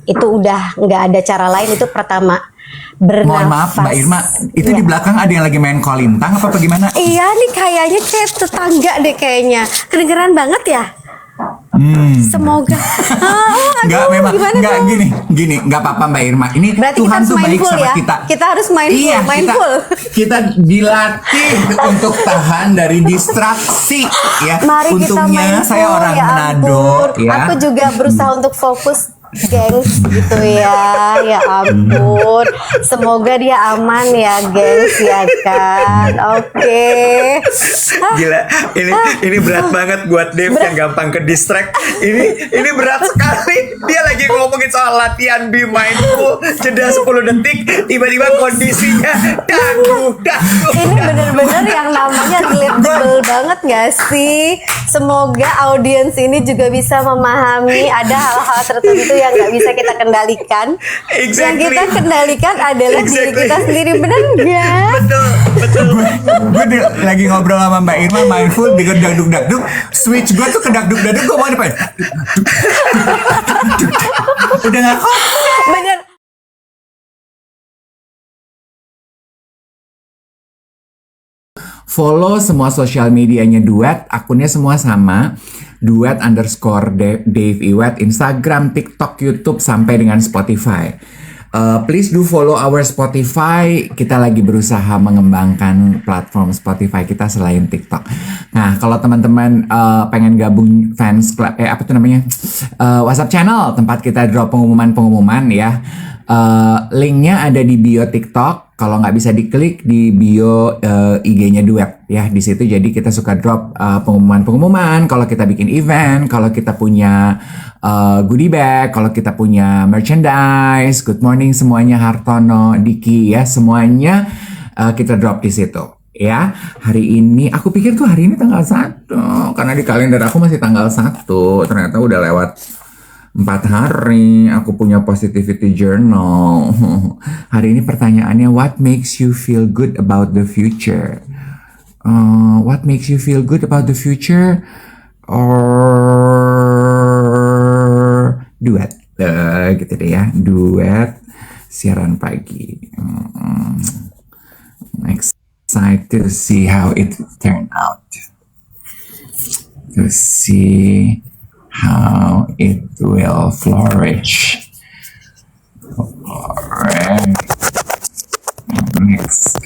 Itu udah nggak ada cara lain, itu pertama. Mohon maaf Mbak Irma, itu Iya. di belakang ada yang lagi main kolintang apa gimana? Iya nih kayaknya kayak tetangga deh kayaknya. Kedengeran banget ya? Semoga. Nggak, memang gimana nggak dong? gini nggak apa-apa Mbak Irma. Ini Berarti Tuhan kita harus tuh baik mindful sama ya. kita. Kita harus mindful, Iya, mindful. kita dilatih untuk tahan dari distraksi ya. Mari kita Untungnya mindful, saya orang ya Manado ampun. ya. Aku juga berusaha untuk fokus, gengs, gitu ya. Ya ampun. Semoga dia aman ya, gengs, ya kan. Oke. Gila, ini berat banget buat Dave yang gampang ke distract. Ini berat sekali. Dia lagi ngomongin soal latihan be mindful, jeda 10 detik, tiba-tiba kondisinya danggu. Ini bener-bener yang namanya relatable banget gak sih? Semoga audiens ini juga bisa memahami ada hal-hal tertentu yang gak bisa kita kendalikan. Exactly. Yang kita kendalikan adalah diri kita sendiri, bener gak? Betul. Gue lagi ngobrol sama Mbak Irma mindful di dagduk-dagduk, switch gue tuh ke dagduk-dagduk, gue mau ngapain? Udah gak kok. Bener. Follow semua sosial medianya Duet, akunnya semua sama. Duet_Dave Iwet, Instagram, TikTok, YouTube, sampai dengan Spotify. Please do follow our Spotify. Kita lagi berusaha mengembangkan platform Spotify kita selain TikTok. Nah, kalau teman-teman pengen gabung fans club, apa tuh namanya, WhatsApp channel tempat kita drop pengumuman ya. Linknya ada di bio TikTok. Kalau nggak bisa diklik di bio IG-nya Duet ya. Di situ jadi kita suka drop pengumuman-pengumuman. Kalau kita bikin event, kalau kita punya goodie bag, kalau kita punya merchandise. Good morning semuanya, Hartono, Diki ya, semuanya kita drop di situ. Ya, hari ini aku pikir tuh hari ini tanggal 1 karena di kalender aku masih tanggal 1. Ternyata udah lewat 4 hari aku punya positivity journal. Hari ini pertanyaannya, what makes you feel good about the future? What makes you feel good about the future? Or Duet, gitu deh ya. Duet siaran pagi. Excited to see how it turn out. To see how it will flourish. Alright. Next.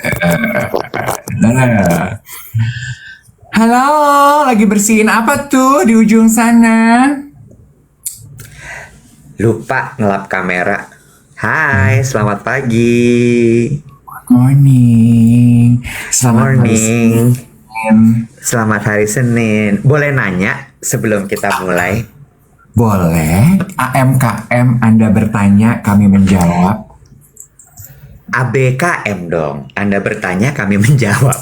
Halo, lagi bersihin apa tuh di ujung sana? Lupa ngelap kamera. Hai, selamat pagi. Good morning. Selamat Morning. Senin. Selamat hari Senin. Boleh nanya sebelum kita mulai? Boleh. AMKM Anda bertanya, kami menjawab. ABKM dong. Anda bertanya, kami menjawab.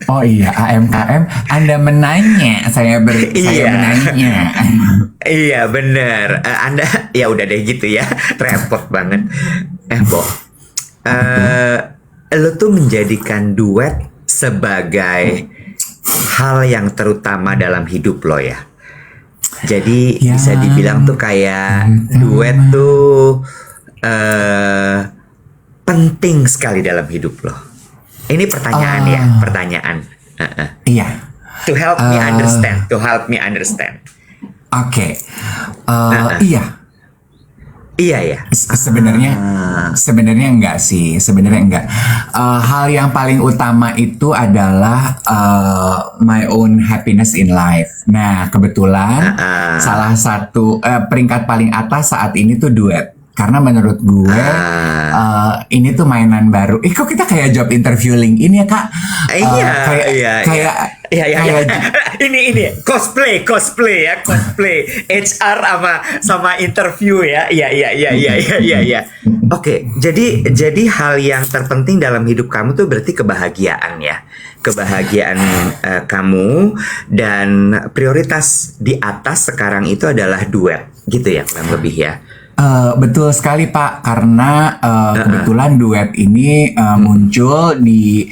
Oh iya, AMKM Anda menanya, saya Iya. menanya. Iya bener. Anda ya udah deh gitu ya. Repot banget. Bo, lo tuh menjadikan duet sebagai hal yang terutama dalam hidup lo ya. Jadi bisa dibilang tuh kayak duet tuh penting sekali dalam hidup lo. Ini pertanyaan ya, pertanyaan. Iya. To help me understand. Oke. Iya. Iya ya. Sebenarnya enggak sih. Sebenarnya enggak. Hal yang paling utama itu adalah my own happiness in life. Nah, kebetulan salah satu peringkat paling atas saat ini tuh Duet. Karena menurut gue ini tuh mainan baru. Kok kita kayak job interview LinkedIn ya Kak? Kayak ini cosplay ya, cosplay HR sama interview ya. Iya. Oke, jadi hal yang terpenting dalam hidup kamu tuh berarti kebahagiaan ya. Kebahagiaan kamu, dan prioritas di atas sekarang itu adalah duet gitu ya, kurang lebih ya. Betul sekali Pak, karena kebetulan Duet ini muncul di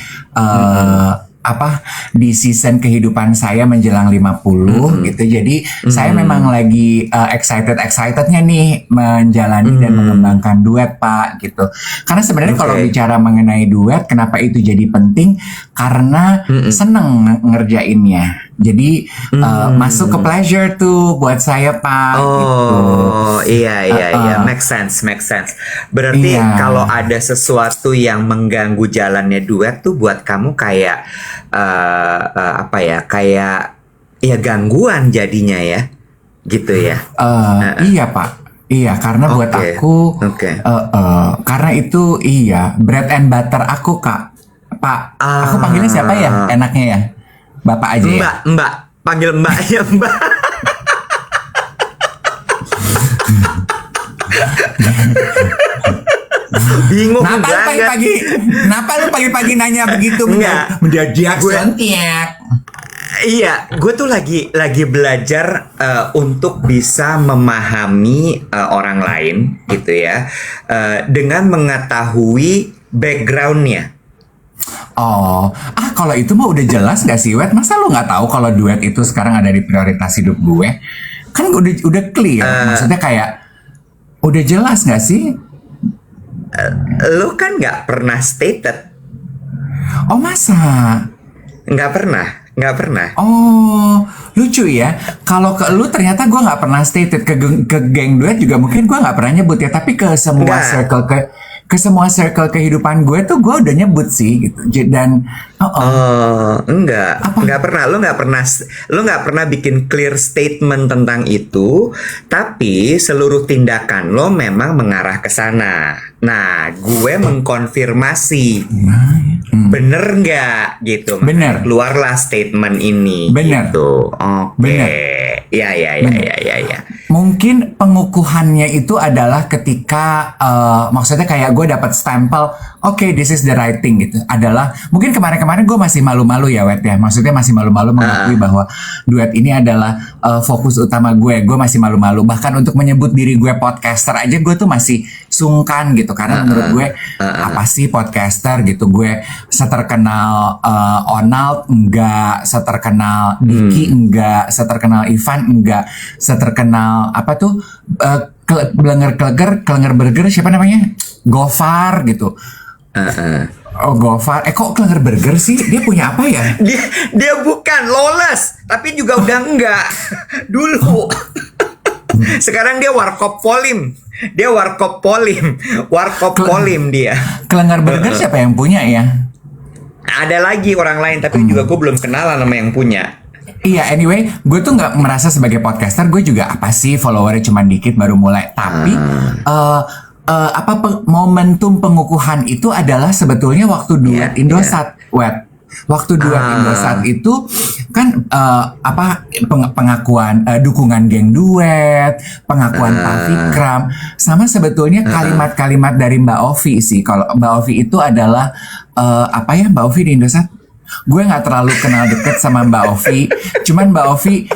di season kehidupan saya menjelang 50 gitu. Jadi saya memang lagi excitednya nih menjalani dan mengembangkan duet, Pak, gitu. Karena sebenarnya kalau bicara mengenai duet, kenapa itu jadi penting? Karena seneng ngerjainnya. Jadi masuk ke pleasure tuh buat saya, Pak. Gitu. Iya, make sense. Berarti kalau ada sesuatu yang mengganggu jalannya duet tuh buat kamu kayak kayak ya gangguan jadinya ya, gitu ya? Iya, Pak. Iya, karena buat aku, karena itu bread and butter aku, Kak. Pak, aku panggilnya siapa ya? Enaknya ya? Bapak aja ya? Mbak. Panggil Mbak ya, Mbak. Bingung Kenapa lu pagi-pagi nanya begitu? Menjadi aksentik. Iya, gue tuh lagi belajar untuk bisa memahami orang lain gitu ya, dengan mengetahui backgroundnya. Kalau itu mah udah jelas gak sih, Wet? Masa lu nggak tahu kalau duet itu sekarang ada di prioritas hidup gue? Kan udah clear, maksudnya kayak udah jelas gak sih? Lu kan nggak pernah stated. Oh, masa? Nggak pernah. Oh, lucu ya. Kalau ke lu ternyata gue nggak pernah stated, ke geng duet juga mungkin gue nggak pernah nyebut ya. Tapi ke semua circle kehidupan gue tuh gue udah nyebut sih gitu. Dan nggak pernah. Lu nggak pernah bikin clear statement tentang itu. Tapi seluruh tindakan lo memang mengarah ke sana. Nah, gue mengkonfirmasi. Bener nggak gitu? Bener. Keluarlah statement ini. Bener. Gitu. Oke. Bener. Ya. Mungkin pengukuhannya itu adalah ketika maksudnya kayak gue dapat stempel, oke, this is the right thing gitu. Adalah mungkin kemarin gue masih malu-malu ya, Wet ya. Maksudnya masih malu-malu mengakui bahwa duet ini adalah fokus utama gue. Gue masih malu-malu. Bahkan untuk menyebut diri gue podcaster aja gue tuh masih sungkan gitu. Karena menurut gue apa sih podcaster gitu. Gue seterkenal Onald enggak, seterkenal Diki enggak, seterkenal Ivan enggak, seterkenal apa tuh Klenger Burger siapa namanya? Gofar gitu. Oh, Gofar. Kok Klenger Burger sih? Dia punya apa ya? Dia bukan Lawless, tapi juga udah enggak. Dulu. Sekarang dia Warkop Polim. Dia. Klenger Burger siapa yang punya ya? Ada lagi orang lain, tapi juga gue belum kenalan sama yang punya. Iya, anyway, gue tuh nggak merasa sebagai podcaster, gue juga apa sih followernya cuma dikit baru mulai. Tapi momentum pengukuhan itu adalah sebetulnya waktu duet Indosat, Wet. Waktu duet Indosat itu kan pengakuan dukungan geng duet, pengakuan Pak Fikram, sama sebetulnya kalimat-kalimat dari Mbak Ovi sih. Kalau Mbak Ovi itu adalah Mbak Ovi di Indosat? Gue nggak terlalu kenal deket sama Mbak Ovi. Cuman Mbak Ovi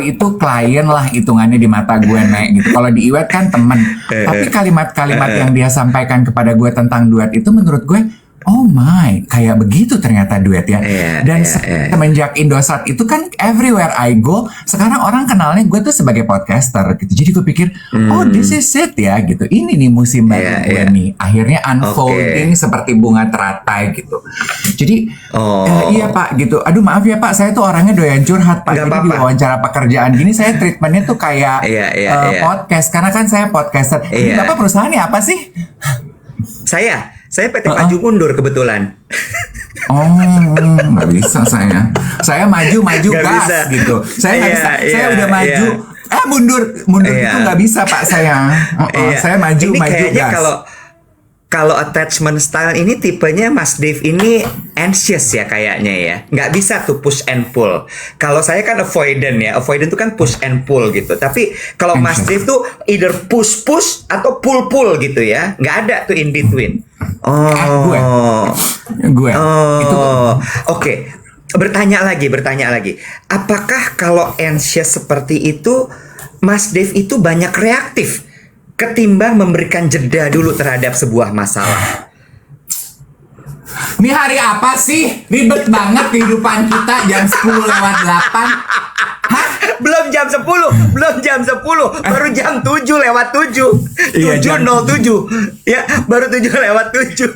itu klien lah hitungannya di mata gue, Nek, gitu. Kalau di Iwet kan temen. Tapi kalimat-kalimat yang dia sampaikan kepada gue tentang duet itu menurut gue, oh my, kayak begitu ternyata duet ya. Dan semenjak Indosat itu kan everywhere I go, sekarang orang kenalnya gue tuh sebagai podcaster gitu. Jadi gue pikir, oh this is it ya gitu. Ini nih musim baru gue nih. Akhirnya unfolding seperti bunga teratai gitu. Jadi iya Pak gitu. Aduh maaf ya Pak, saya tuh orangnya doyan curhat Pak. Jadi di wawancara pekerjaan gini saya treatmentnya tuh kayak podcast. Karena kan saya podcaster. Ini Bapak perusahaannya apa sih? Saya PT Maju Mundur kebetulan. Oh, nggak bisa saya. Saya maju gas bisa. Gitu. Saya nggak bisa. Saya udah maju. Mundur itu nggak bisa Pak saya. Saya maju kayaknya gas. Kalau attachment style ini tipenya Mas Dave ini anxious ya kayaknya ya. Nggak bisa tuh push and pull. Kalau saya kan avoidant ya. Avoidant itu kan push and pull gitu. Tapi kalau Mas Dave tuh either push atau pull gitu ya. Nggak ada tuh in between. Gue. Oke. Bertanya lagi. Apakah kalau anxious seperti itu Mas Dave itu banyak reaktif ketimbang memberikan jeda dulu terhadap sebuah masalah? Ini hari apa sih? Ribet banget kehidupan kita jam 10 lewat 8. Hah? Belum jam 10, baru jam 7 lewat 7. Iya, 7:07. Ya, baru 7 lewat 7.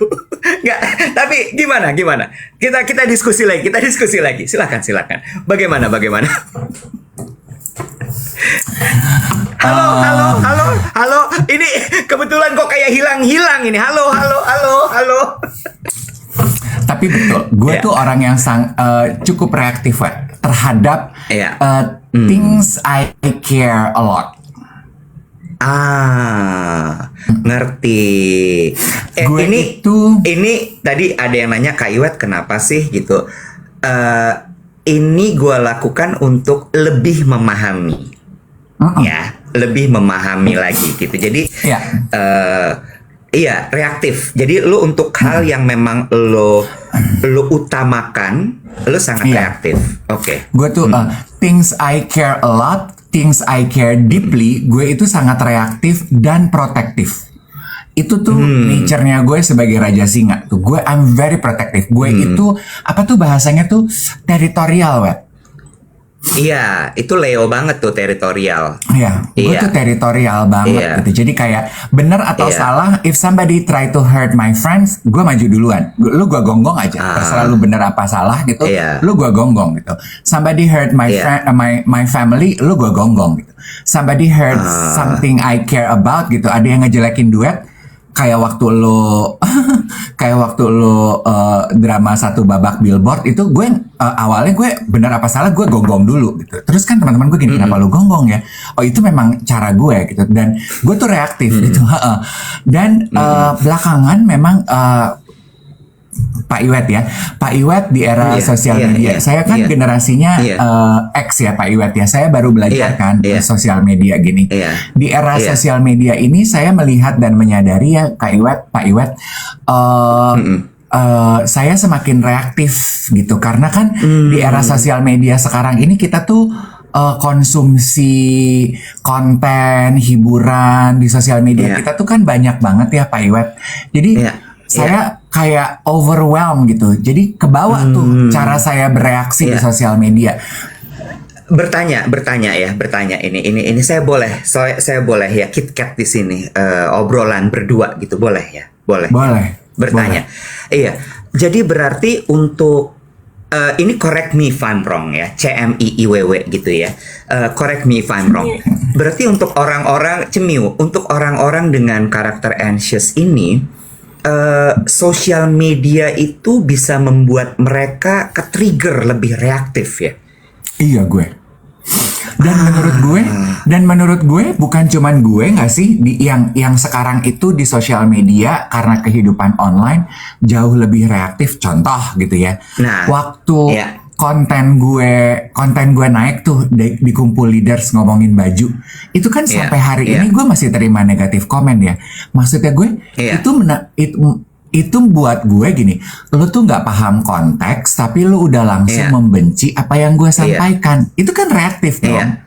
Enggak, tapi gimana? Kita diskusi lagi. Silakan. Bagaimana? Halo. Ini kebetulan kok kayak hilang ini. Halo. Tapi betul, gue tuh orang yang cukup reaktif terhadap things I care a lot. Ngerti. Gue ini tadi ada yang nanya Kak Iwet kenapa sih gitu. Ini gue lakukan untuk lebih memahami. Ya, lebih memahami lagi gitu. Jadi iya, reaktif. Jadi lu untuk hal yang memang lu utamakan, lu sangat reaktif. Oke. Gue tuh things I care a lot, things I care deeply, gue itu sangat reaktif dan protektif. Itu tuh nature-nya gue sebagai raja singa. Tuh gue I'm very protective. Gue itu apa tuh bahasanya tuh teritorial, wet. Iya, itu Leo banget tuh teritorial. Iya, gue tuh teritorial banget gitu. Jadi kayak bener atau salah, if somebody try to hurt my friends, gue maju duluan. Lu gue gonggong aja. Terserah lu bener apa salah gitu. Lu gue gonggong gitu. Somebody hurt my friend, my family, lu gue gonggong gitu. Somebody hurt something I care about gitu. Ada yang ngejelekin duet. Kayak waktu lo drama satu babak billboard itu gue awalnya gue benar apa salah gue gonggong dulu gitu. Terus kan teman-teman gue gini, kenapa lo gonggong ya? Oh itu memang cara gue gitu. Dan gue tuh reaktif gitu. Dan belakangan memang Pak Iwet di era sosial media. Saya kan generasinya X ya Pak Iwet ya. Saya baru belajar kan sosial media gini. Di era sosial media ini saya melihat dan menyadari ya Pak Iwet, saya semakin reaktif gitu karena kan di era sosial media sekarang ini kita tuh konsumsi konten hiburan di sosial media kita tuh kan banyak banget ya Pak Iwet. Jadi saya kayak overwhelmed gitu. Jadi kebawa tuh cara saya bereaksi di sosial media. Bertanya ini saya boleh ya KitKat di sini obrolan berdua gitu boleh ya? Boleh bertanya. Iya. Jadi berarti untuk ini correct me if I'm wrong ya, CMIIWW gitu ya. Correct me if I'm wrong. Berarti untuk orang-orang untuk orang-orang dengan karakter anxious ini sosial media itu bisa membuat mereka ke-trigger lebih reaktif ya. Iya gue. Dan menurut gue bukan cuman gue nggak sih yang sekarang itu di sosial media karena kehidupan online jauh lebih reaktif. Contoh gitu ya. Nah, waktu konten gue naik tuh di kumpul leaders ngomongin baju itu kan sampai hari ini gue masih terima negatif komen ya. Maksudnya gue itu buat gue gini, lu tuh nggak paham konteks tapi lu udah langsung membenci apa yang gue sampaikan. Itu kan reaktif dong.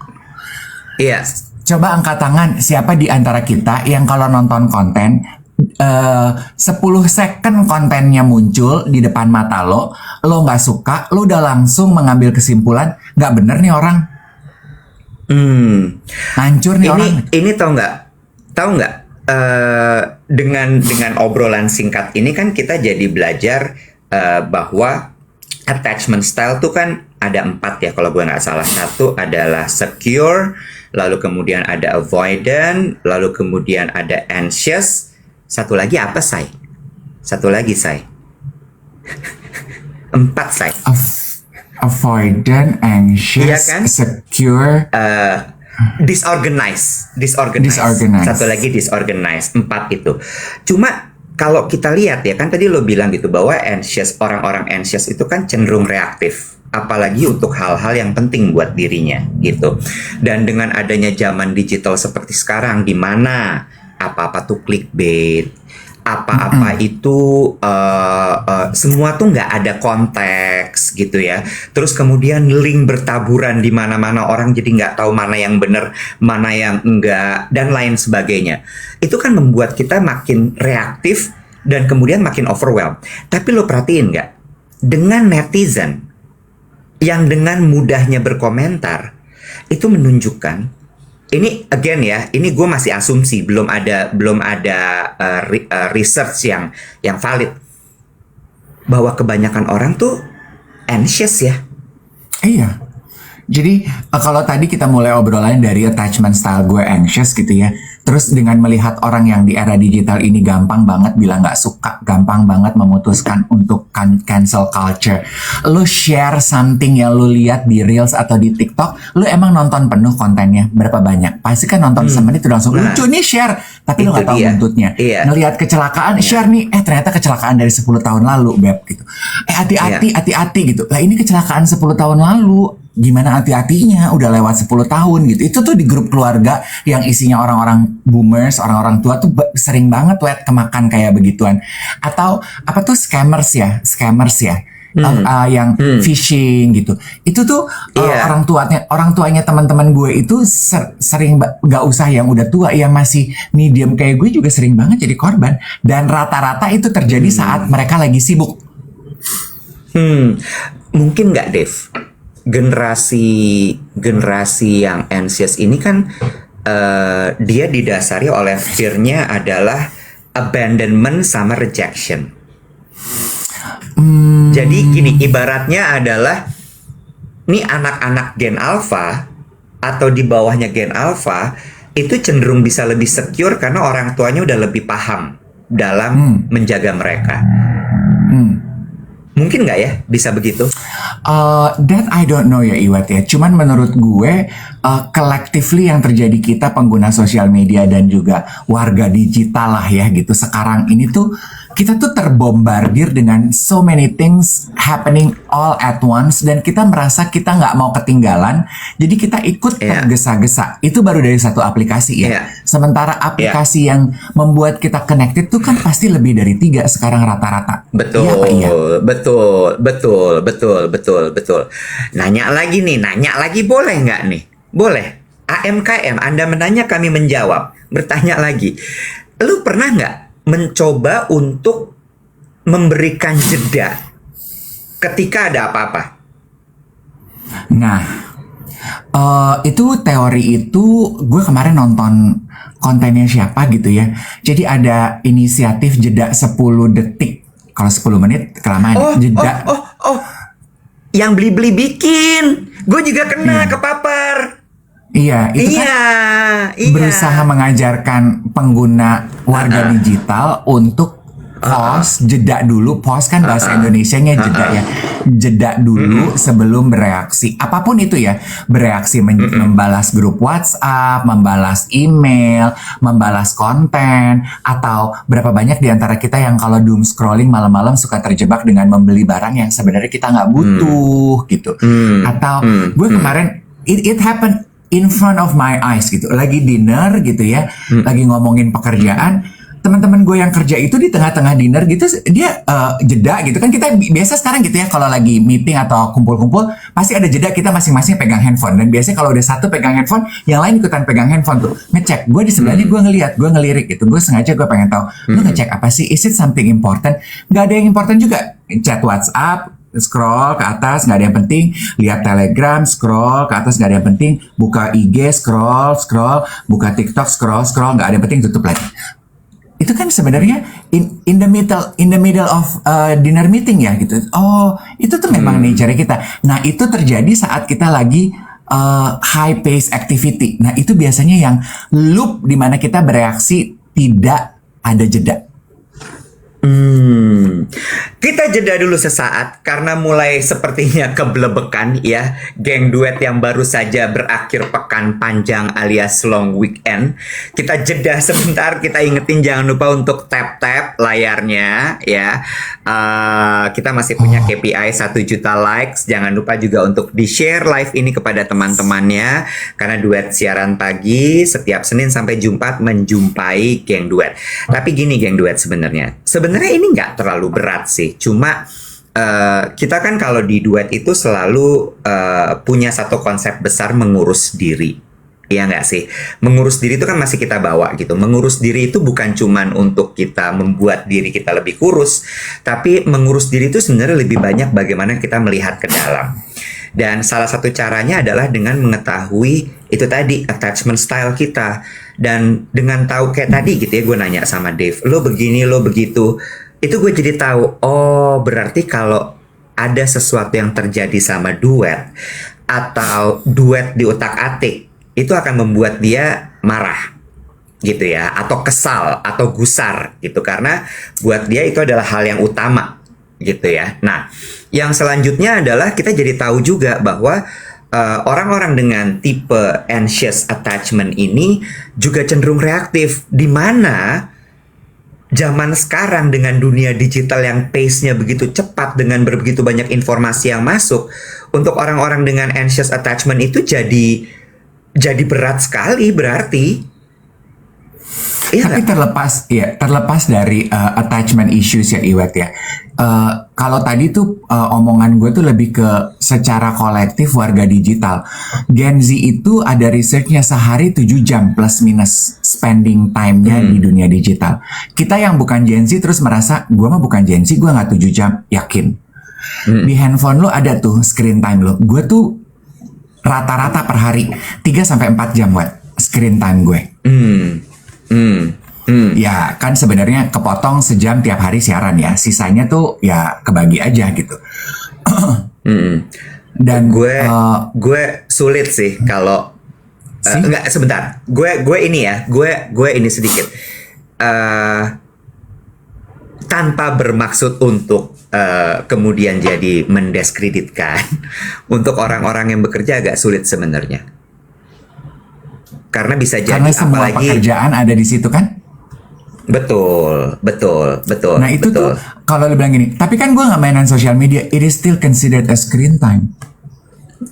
Coba angkat tangan siapa di antara kita yang kalau nonton konten 10 second kontennya muncul di depan mata lo nggak suka, lo udah langsung mengambil kesimpulan nggak bener nih orang, hancur nih orang. Ini tahu nggak? Dengan obrolan singkat ini kan kita jadi belajar bahwa attachment style tuh kan ada 4 ya kalau gue nggak salah. 1 adalah secure, lalu kemudian ada avoidant, lalu kemudian ada anxious. Satu lagi apa, Say? 4, Say. Avoidant, anxious, kan? Secure, disorganized. Disorganized. Satu lagi disorganized. 4 itu. Cuma kalau kita lihat ya kan tadi lo bilang gitu bahwa orang-orang anxious itu kan cenderung reaktif. Apalagi untuk hal-hal yang penting buat dirinya gitu. Dan dengan adanya zaman digital seperti sekarang di mana apa-apa tuh clickbait, apa-apa itu semua tuh nggak ada konteks gitu ya. Terus kemudian link bertaburan di mana-mana, orang jadi nggak tahu mana yang benar, mana yang enggak dan lain sebagainya. Itu kan membuat kita makin reaktif dan kemudian makin overwhelmed. Tapi lo perhatiin nggak, dengan netizen yang dengan mudahnya berkomentar, itu menunjukkan, ini again ya, ini gue masih asumsi, belum ada research yang valid, bahwa kebanyakan orang tuh anxious ya. Iya. Jadi kalau tadi kita mulai obrolan dari attachment style gue anxious gitu ya. Terus dengan melihat orang yang di era digital ini gampang banget bilang nggak suka, gampang banget memutuskan untuk cancel culture. Lu share something yang lu lihat di Reels atau di TikTok, lu emang nonton penuh kontennya berapa banyak? Pasti kan nonton semenit udah langsung lucu nih share, tapi lu nggak tahu buntutnya. Ngelihat kecelakaan share nih, ternyata kecelakaan dari 10 tahun lalu, Beb gitu. Hati-hati gitu. Lah ini kecelakaan 10 tahun lalu. Gimana hati-hatinya udah lewat 10 tahun gitu. Itu tuh di grup keluarga yang isinya orang-orang boomers, orang-orang tua tuh sering banget kemakan kayak begituan. Atau apa tuh scammers ya. Yang phishing gitu. Itu tuh orang tuanya teman-teman gue itu sering, gak usah yang udah tua, yang masih medium kayak gue juga sering banget jadi korban. Dan rata-rata itu terjadi saat mereka lagi sibuk. Mungkin nggak, Dev? Generasi yang anxious ini kan dia didasari oleh fear-nya adalah abandonment sama rejection. Jadi gini, ibaratnya adalah nih anak-anak Gen Alpha atau di bawahnya Gen Alpha itu cenderung bisa lebih secure karena orang tuanya udah lebih paham dalam menjaga mereka. Mungkin nggak ya bisa begitu? That I don't know ya Iwat ya. Cuman menurut gue collectively yang terjadi kita pengguna sosial media dan juga warga digital lah ya gitu. Sekarang ini tuh kita tuh terbombardir dengan so many things happening all at once dan kita merasa kita nggak mau ketinggalan. Jadi kita ikut tergesa-gesa. Itu baru dari satu aplikasi ya. Sementara aplikasi yang membuat kita connected tuh kan pasti lebih dari 3 sekarang rata-rata. Betul, iya apa iya? Betul. Nanya lagi boleh nggak nih? Boleh. AMKM, Anda menanya kami menjawab. Bertanya lagi. Lu pernah nggak mencoba untuk memberikan jeda ketika ada apa-apa? Nah, itu teori itu gue kemarin nonton kontennya siapa gitu ya. Jadi ada inisiatif jeda 10 detik. Kalau 10 menit kelamaan. Jeda. Yang beli-beli bikin. Gue juga kena kepapar. Iya, itu kan berusaha mengajarkan pengguna warga digital untuk pause, jeda dulu. Pause kan bahasa Indonesianya jeda ya. Jeda dulu sebelum bereaksi. Apapun itu ya. Bereaksi membalas grup WhatsApp, membalas email, membalas konten. Atau berapa banyak di antara kita yang kalau doom scrolling malam-malam suka terjebak dengan membeli barang yang sebenarnya kita nggak butuh gitu. Atau gue kemarin, it happened in front of my eyes gitu. Lagi dinner gitu ya. Lagi ngomongin pekerjaan. Teman-teman gue yang kerja itu di tengah-tengah dinner gitu dia jeda gitu kan. Kita biasa sekarang gitu ya kalau lagi meeting atau kumpul-kumpul pasti ada jeda, kita masing-masing pegang handphone. Dan biasanya kalau udah satu pegang handphone, yang lain ikutan pegang handphone tuh. Ngecek. Gue di sebelahnya gue ngeliat, gue ngelirik gitu. Gue sengaja gue pengen tahu. Lu ngecek apa sih? Is it something important? Gak ada yang important juga. Chat WhatsApp, scroll ke atas nggak ada yang penting, lihat Telegram, scroll ke atas nggak ada yang penting, buka IG, scroll, buka TikTok, scroll nggak ada yang penting, tutup lagi. Itu kan sebenarnya in the middle of dinner meeting ya gitu. Itu tuh memang nature kita. Nah itu terjadi saat kita lagi high pace activity. Nah itu biasanya yang loop di mana kita bereaksi tidak ada jeda. Kita jeda dulu sesaat karena mulai sepertinya keblebekan ya, geng duet yang baru saja berakhir pekan panjang alias long weekend. Kita jeda sebentar, kita ingetin jangan lupa untuk tap layarnya ya. Kita masih punya KPI 1 juta likes. Jangan lupa juga untuk di-share live ini kepada teman-temannya karena duet siaran pagi setiap Senin sampai Jumat menjumpai geng duet. Tapi gini geng duet sebenarnya ini nggak terlalu berat sih. Cuma kita kan kalau di duet itu selalu punya satu konsep besar, mengurus diri. Iya nggak sih? Mengurus diri itu kan masih kita bawa gitu. Mengurus diri itu bukan cuman untuk kita membuat diri kita lebih kurus, tapi mengurus diri itu sebenarnya lebih banyak bagaimana kita melihat ke dalam. Dan salah satu caranya adalah dengan mengetahui itu tadi attachment style kita. Dan dengan tahu kayak tadi gitu ya, gue nanya sama Dave, lo begini, lo begitu. Itu gue jadi tahu, oh berarti kalau ada sesuatu yang terjadi sama duet atau duet di utak-atik, itu akan membuat dia marah gitu ya, atau kesal atau gusar gitu, karena buat dia itu adalah hal yang utama gitu ya. Nah, yang selanjutnya adalah kita jadi tahu juga bahwa orang-orang dengan tipe anxious attachment ini juga cenderung reaktif, di mana zaman sekarang dengan dunia digital yang pace-nya begitu cepat, dengan begitu banyak informasi yang masuk, untuk orang-orang dengan anxious attachment itu jadi berat sekali berarti. Tapi terlepas dari attachment issues ya Iwet ya. Kalau tadi tuh omongan gue tuh lebih ke secara kolektif warga digital. Gen Z itu ada researchnya sehari 7 jam plus minus spending time-nya di dunia digital. Kita yang bukan Gen Z terus merasa gue mah bukan Gen Z, gue nggak 7 jam, yakin. Di handphone lo ada tuh screen time lo. Gue tuh rata-rata per hari 3-4 jam buat screen time gue. Ya kan sebenarnya kepotong sejam tiap hari siaran ya. Sisanya tuh ya kebagi aja gitu. Dan gue sulit sih kalau enggak, sebentar. Gue ini sedikit. Tanpa bermaksud untuk kemudian jadi mendiskreditkan, untuk orang-orang yang bekerja agak sulit sebenarnya. Karena bisa jadi, karena semua pekerjaan ada di situ kan? Betul. Nah itu betul. tuh kalau lu bilang gini, tapi kan gue nggak mainan social media, it is still considered a screen time.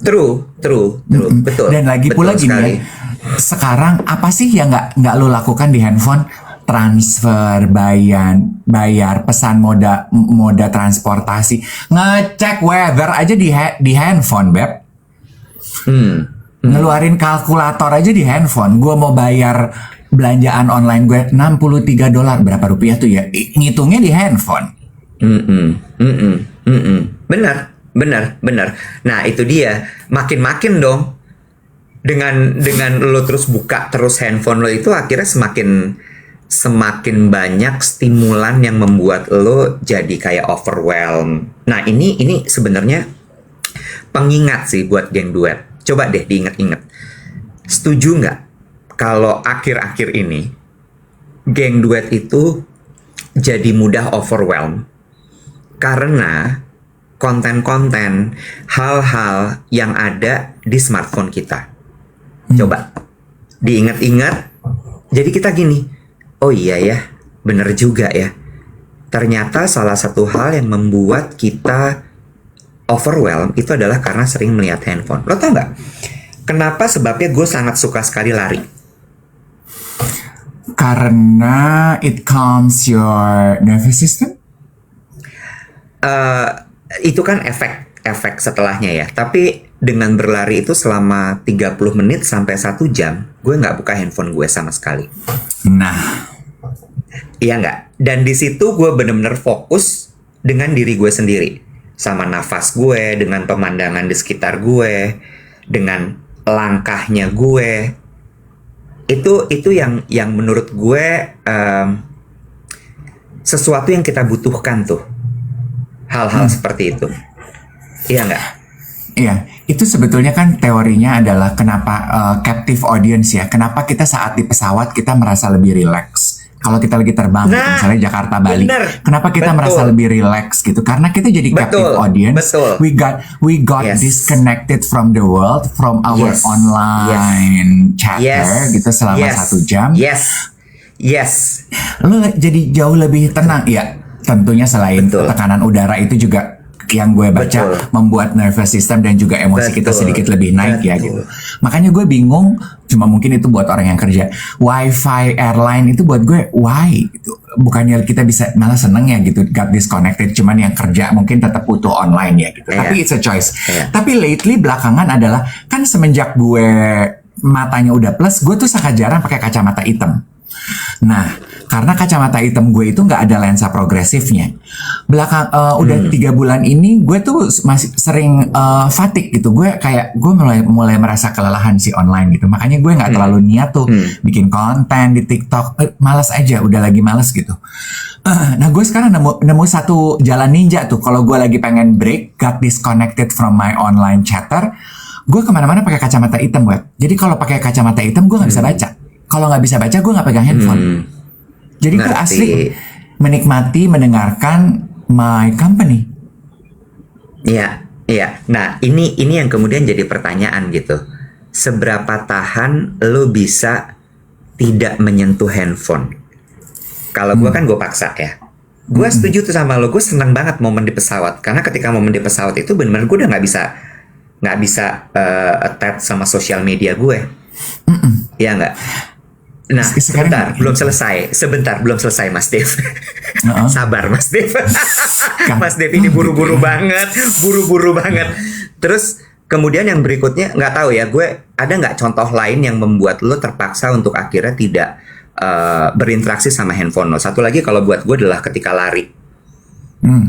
True, betul. Dan lagi pula gini ya, sekarang apa sih yang nggak lu lakukan di handphone? Transfer, bayar pesan moda transportasi, ngecek weather aja di handphone, Beb. Ngeluarin kalkulator aja di handphone. Gue mau bayar belanjaan online gue $63, berapa rupiah tuh ya? Ngitungnya di handphone. Benar. Nah itu dia, makin dong. Dengan lo terus buka terus handphone lo itu, akhirnya semakin banyak stimulan yang membuat lo jadi kayak overwhelmed. Nah ini sebenarnya pengingat sih buat geng duet. Coba deh diingat-ingat. Setuju nggak kalau akhir-akhir ini geng duet itu jadi mudah overwhelmed karena konten-konten, hal-hal yang ada di smartphone kita. Coba diingat-ingat. Jadi kita gini, oh iya ya, bener juga ya. Ternyata salah satu hal yang membuat kita overwhelmed itu adalah karena sering melihat handphone. Lo tau nggak? Kenapa sebabnya gue sangat suka sekali lari? Karena it calms your nervous system? Itu kan efek setelahnya ya. Tapi dengan berlari itu selama 30 menit sampai 1 jam, gue nggak buka handphone gue sama sekali. Nah. Iya nggak? Dan di situ gue bener-bener fokus dengan diri gue sendiri. Sama nafas gue, dengan pemandangan di sekitar gue, dengan langkahnya gue. Itu yang menurut gue sesuatu yang kita butuhkan tuh. Hal-hal seperti itu. Iya nggak? Iya, itu sebetulnya kan teorinya adalah kenapa captive audience ya. Kenapa kita saat di pesawat kita merasa lebih relax. Kalau kita lagi terbang, misalnya Jakarta Bali, kenapa kita merasa lebih relax gitu? Karena kita jadi captive audience. We got disconnected from the world, from our online chatter gitu selama 1 jam. Yes. Lo jadi jauh lebih tenang ya. Tentunya selain tekanan udara itu juga yang gue baca membuat nervous system dan juga emosi kita sedikit lebih naik ya gitu. Makanya gue bingung, cuma mungkin itu buat orang yang kerja. Wi-Fi airline itu buat gue why gitu. Bukannya kita bisa malah seneng ya gitu got disconnected, cuman yang kerja mungkin tetap butuh online ya gitu. Tapi it's a choice. Tapi lately belakangan adalah kan semenjak gue matanya udah plus, gue tuh sangat jarang pakai kacamata hitam. Nah, karena kacamata hitam gue itu nggak ada lensa progresifnya. Udah 3 bulan ini gue tuh masih sering fatigue gitu. Gue mulai merasa kelelahan sih online gitu. Makanya gue nggak terlalu niat tuh bikin konten di TikTok. Malas aja, udah lagi malas gitu. Nah, gue sekarang nemu satu jalan ninja tuh. Kalau gue lagi pengen break, got disconnected from my online chatter, gue kemana-mana pakai kacamata hitam, web. Jadi kalau pakai kacamata hitam gue nggak bisa baca. Kalau nggak bisa baca, gue nggak pegang handphone. Jadi gue asli menikmati mendengarkan my company. Iya, iya. Nah, ini yang kemudian jadi pertanyaan gitu. Seberapa tahan lo bisa tidak menyentuh handphone? Kalau gue kan gue paksa ya. Gue setuju tuh sama lo. Gue senang banget momen di pesawat. Karena ketika momen di pesawat itu benar-benar gue udah nggak bisa attach sama sosial media gue. Iya nggak? Nah, sebentar, belum selesai Mas Dev. Sabar Mas Dev. Mas Dev ini buru-buru banget. Terus kemudian yang berikutnya, nggak tahu ya, gue ada nggak contoh lain yang membuat lo terpaksa untuk akhirnya tidak berinteraksi sama handphone lo? Satu lagi kalau buat gue adalah ketika lari.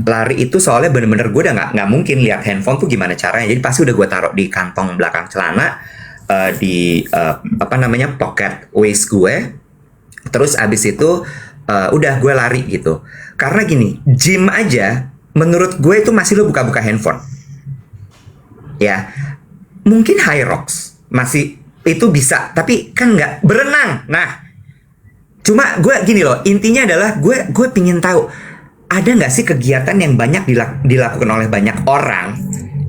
Lari itu soalnya bener-bener gue udah nggak mungkin lihat handphone tuh gimana caranya. Jadi pasti udah gue taruh di kantong belakang celana, di pocket waist gue. Terus abis itu udah gue lari gitu. Karena gini, gym aja menurut gue itu masih lo buka-buka handphone. Ya, mungkin high rocks masih itu bisa, tapi kan nggak berenang. Nah, cuma gue gini loh, intinya adalah gue pingin tahu ada nggak sih kegiatan yang banyak dilakukan oleh banyak orang,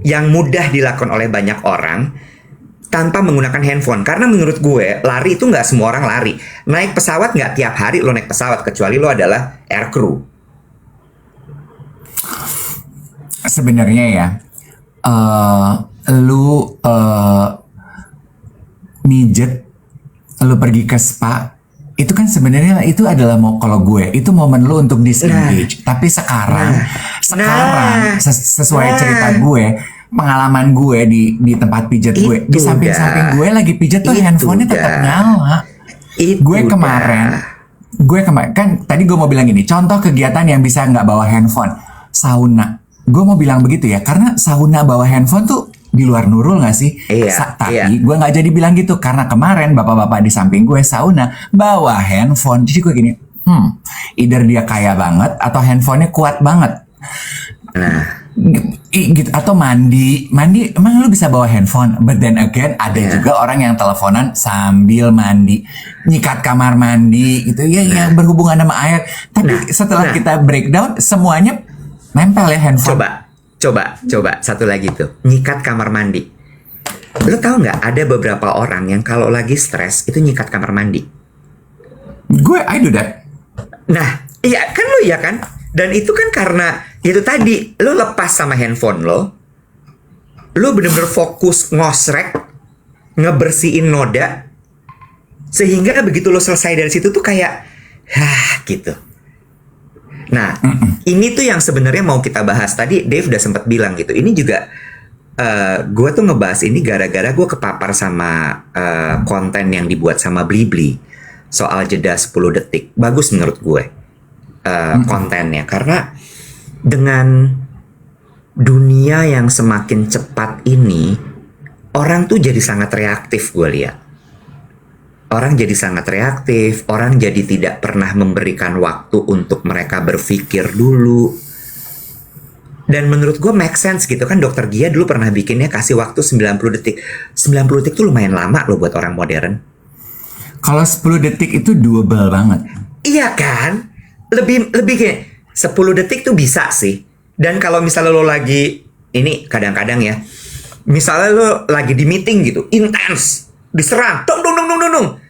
yang mudah dilakukan oleh banyak orang tanpa menggunakan handphone. Karena menurut gue lari itu nggak semua orang lari. Naik pesawat nggak tiap hari lo naik pesawat, kecuali lo adalah air crew. Sebenarnya ya, lu mijet, lu pergi ke spa, itu kan sebenarnya itu adalah kalau gue itu momen lu untuk disengage. Tapi sekarang sesuai cerita gue, pengalaman gue di tempat pijat gue, di samping gue lagi pijat tuh handphonenya tetap nyala. Gue kemarin kan tadi gue mau bilang gini, contoh kegiatan yang bisa nggak bawa handphone, sauna. Gue mau bilang begitu ya, karena sauna bawa handphone tuh di luar Nurul nggak sih? Tapi gue nggak jadi bilang gitu karena kemarin bapak-bapak di samping gue sauna bawa handphone. Jadi gue gini, either dia kaya banget atau handphonenya kuat banget. Nah, gitu. Atau mandi emang lu bisa bawa handphone? But then again ada juga orang yang teleponan sambil mandi, nyikat kamar mandi gitu ya, yang berhubungan sama air. Tapi setelah kita breakdown semuanya nempel ya handphone. Coba satu lagi tuh, nyikat kamar mandi. Lo tahu nggak ada beberapa orang yang kalau lagi stres itu nyikat kamar mandi. I do that. Nah, iya kan lo ya kan? Dan itu kan karena itu tadi lo lepas sama handphone lo bener-bener fokus ngosrek, ngebersihin noda, sehingga begitu lo selesai dari situ tuh kayak gitu. Nah, ini tuh yang sebenarnya mau kita bahas. Tadi Dave udah sempat bilang gitu. Ini juga gue tuh ngebahas ini gara-gara gue kepapar sama konten yang dibuat sama Blibli soal jeda 10 detik. Bagus menurut gue kontennya, karena dengan dunia yang semakin cepat ini, orang tuh jadi sangat reaktif. Gue lihat orang jadi sangat reaktif, orang jadi tidak pernah memberikan waktu untuk mereka berpikir dulu. Dan menurut gue make sense gitu kan, Dokter Gia dulu pernah bikinnya kasih waktu 90 detik. 90 detik tuh lumayan lama loh buat orang modern. Kalau 10 detik itu doable banget. Iya kan? Lebih kayak 10 detik tuh bisa sih. Dan kalau misalnya lo lagi, ini kadang-kadang ya, misalnya lo lagi di meeting gitu, intens, diserang, dong.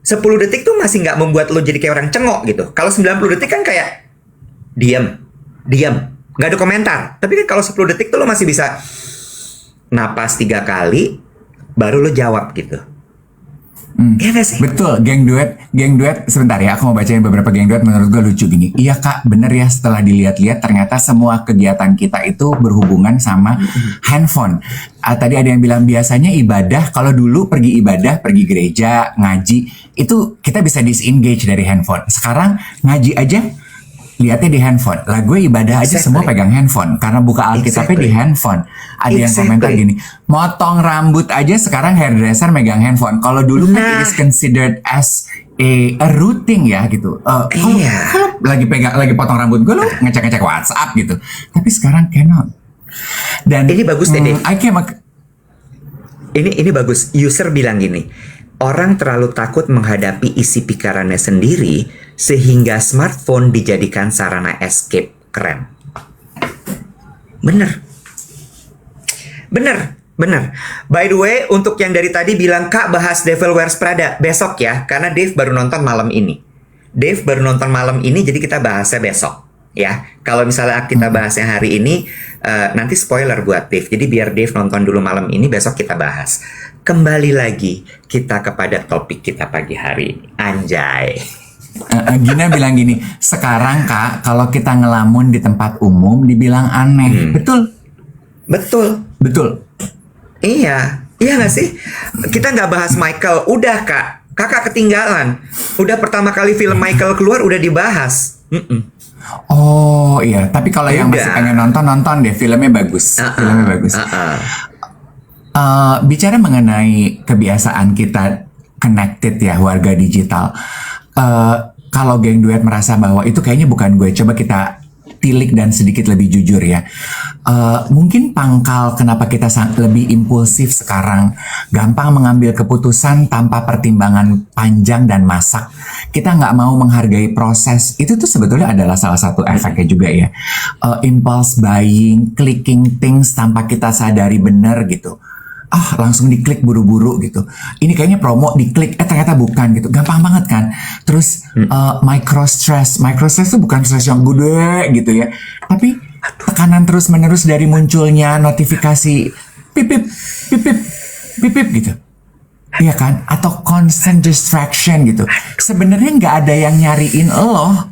10 detik tuh masih nggak membuat lo jadi kayak orang cengok gitu. Kalau 90 detik kan kayak diam, nggak ada komentar. Tapi kan kalau 10 detik tuh lo masih bisa napas 3 kali, baru lo jawab gitu. Iya gak sih? Betul, geng duet sebentar ya, aku mau bacain beberapa geng duet menurut gue lucu gini. Iya kak, bener ya, setelah dilihat-lihat ternyata semua kegiatan kita itu berhubungan sama handphone. Tadi ada yang bilang biasanya ibadah, kalau dulu pergi ibadah, pergi gereja, ngaji, itu kita bisa disengage dari handphone. Sekarang ngaji aja lihatnya di handphone. Lah gue ibadah aja semua pegang handphone karena buka Alkitabnya di handphone. Ada yang komentar gini, motong rambut aja sekarang hairdresser megang handphone. Kalau dulu kan it is considered as a routine ya gitu. Kalau lagi potong rambut gue lo ngecek WhatsApp gitu. Tapi sekarang cannot. Dan ini bagus deh. Ini bagus. User bilang gini, orang terlalu takut menghadapi isi pikirannya sendiri sehingga smartphone dijadikan sarana escape. Keren. Bener. By the way, untuk yang dari tadi bilang Kak bahas Devil Wears Prada besok ya, karena Dave baru nonton malam ini. Jadi kita bahasnya besok ya. Kalau misalnya kita bahasnya hari ini, nanti spoiler buat Dave. Jadi biar Dave nonton dulu malam ini, besok kita bahas. Kembali lagi kita kepada topik kita pagi hari. Anjay. Gina bilang gini, sekarang kak kalau kita ngelamun di tempat umum dibilang aneh. Betul. Iya gak sih? Kita nggak bahas Michael, udah kakak ketinggalan. Udah pertama kali film Michael keluar udah dibahas. Oh iya, tapi kalau yang masih pengen nonton deh, filmnya bagus. Bicara mengenai kebiasaan kita connected ya, warga digital. Kalau geng duet merasa bahwa itu kayaknya bukan gue, coba kita tilik dan sedikit lebih jujur ya. Mungkin pangkal kenapa kita lebih impulsif sekarang, gampang mengambil keputusan tanpa pertimbangan panjang dan masak. Kita nggak mau menghargai proses. Itu tuh sebetulnya adalah salah satu efeknya juga ya. Impulse buying, clicking things tanpa kita sadari benar gitu. Langsung diklik buru-buru gitu. Ini kayaknya promo, diklik, ternyata bukan gitu. Gampang banget kan. Terus micro stress itu bukan stress yang gede gitu ya. Tapi tekanan terus-menerus dari munculnya notifikasi pipip gitu. Iya kan? Atau constant distraction gitu. Sebenarnya nggak ada yang nyariin lo.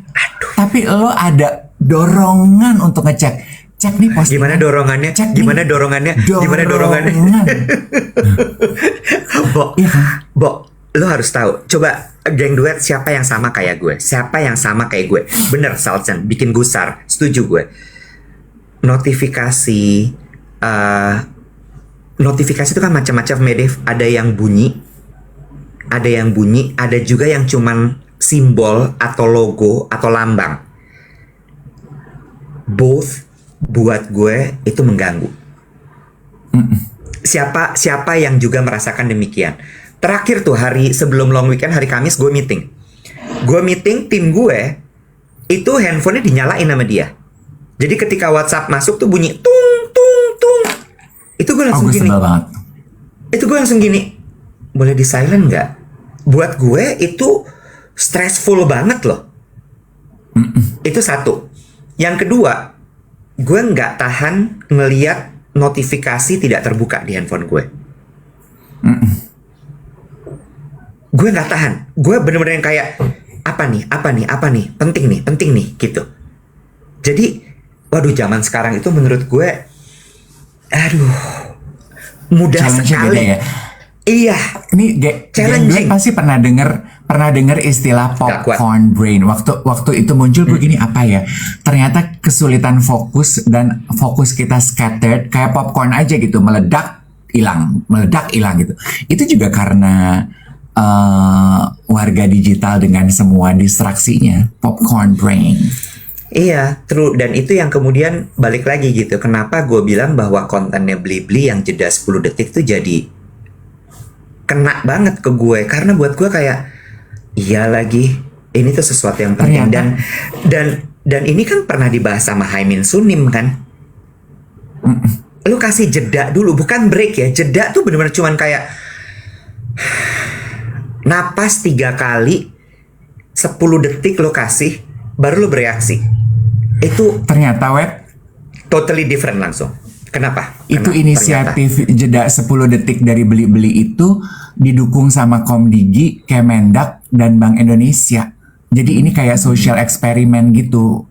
Tapi lo ada dorongan untuk ngecek. Cek nih postingan. Gimana dorongannya? Bo, lo harus tahu. Coba geng duet siapa yang sama kayak gue? Bener, Salcen, bikin gusar. Setuju gue. Notifikasi itu kan macam-macam, Medef. Ada yang bunyi, ada juga yang cuman simbol atau logo atau lambang. Both buat gue itu mengganggu. Siapa yang juga merasakan demikian? Terakhir tuh hari sebelum long weekend, hari Kamis gue meeting, tim gue itu handphonenya dinyalain sama dia. Jadi ketika WhatsApp masuk tuh bunyi tung tung tung. Itu gue langsung gini. Boleh di silent nggak? Buat gue itu stressful banget loh. Itu satu. Yang kedua, gue nggak tahan ngeliat notifikasi tidak terbuka di handphone gue. Gue nggak tahan. Gue bener-bener yang kayak apa nih, penting nih gitu. Jadi, waduh, zaman sekarang itu menurut gue, mudah sekali. Beda ya? Iya. Ini challenging. Pasti pernah dengar istilah popcorn brain. Waktu itu muncul gue gini, apa ya? Ternyata kesulitan fokus dan fokus kita scattered kayak popcorn aja gitu, meledak hilang gitu. Itu juga karena warga digital dengan semua distraksinya, popcorn brain. Iya, true. Dan itu yang kemudian balik lagi gitu. Kenapa gue bilang bahwa kontennya Blibli yang jeda 10 detik tuh jadi kena banget ke gue. Karena buat gue kayak, iya lagi, ini tuh sesuatu yang penting. Dan ini kan pernah dibahas sama Haimin Sunim kan. Lu kasih jeda dulu, bukan break ya. Jeda tuh bener-bener cuman kayak napas 3 kali, 10 detik lo kasih, baru lo bereaksi. Itu ternyata web totally different langsung. Kenapa? Itu Kenapa? inisiatif jeda 10 detik dari beli-beli itu didukung sama Komdigi, Kemendak, dan Bank Indonesia. Jadi ini kayak social eksperimen gitu.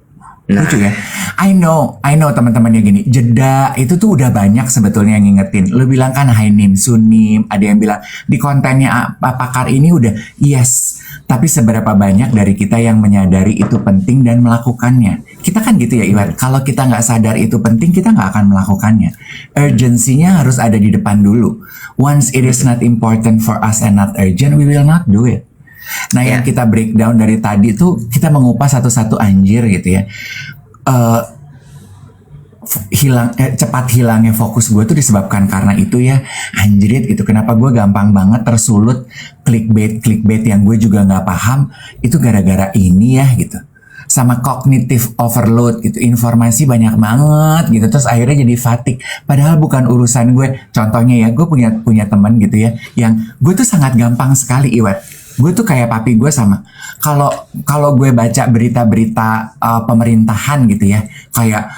Lucu ya? I know teman-temannya gini. Jeda itu tuh udah banyak sebetulnya yang ngingetin. Lu bilang kan Hainim, Sunim, ada yang bilang di kontennya pakar ini udah yes. Tapi seberapa banyak dari kita yang menyadari itu penting dan melakukannya? Kita kan gitu ya Iwan. Kalau kita nggak sadar itu penting, kita nggak akan melakukannya. Urgensinya harus ada di depan dulu. Once it is not important for us and not urgent, we will not do it. Nah yang kita breakdown dari tadi tuh kita mengupas satu-satu anjir gitu ya. Cepat hilangnya fokus gue tuh disebabkan karena itu ya, anjrit gitu. Kenapa gue gampang banget tersulut clickbait yang gue juga nggak paham, itu gara-gara ini ya gitu. Sama cognitive overload gitu, informasi banyak banget gitu, terus akhirnya jadi fatigue. Padahal bukan urusan gue. Contohnya ya, gue punya teman gitu ya, yang gue tuh sangat gampang sekali Iwat. Gue tuh kayak papi gue sama. Kalau gue baca berita-berita pemerintahan gitu ya, kayak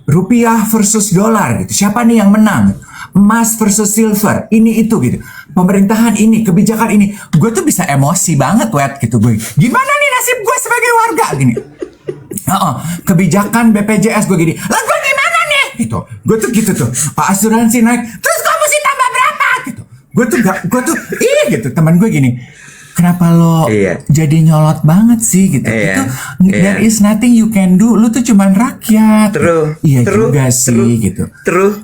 rupiah versus dolar gitu. Siapa nih yang menang? Emas versus silver. Ini itu gitu. Pemerintahan ini, kebijakan ini. Gue tuh bisa emosi banget gitu gue. Gimana nih nasib gue sebagai warga gini? Kebijakan BPJS gue gini. Lah gue gimana nih? Gitu. Gue tuh gitu tuh. Asuransi naik. Terus gue mesti tambah berapa? Gitu. Gue tuh gitu, teman gue gini, kenapa lo jadi nyolot banget sih gitu. Itu there is nothing you can do, lu tuh cuman rakyat. Iya juga sih gitu.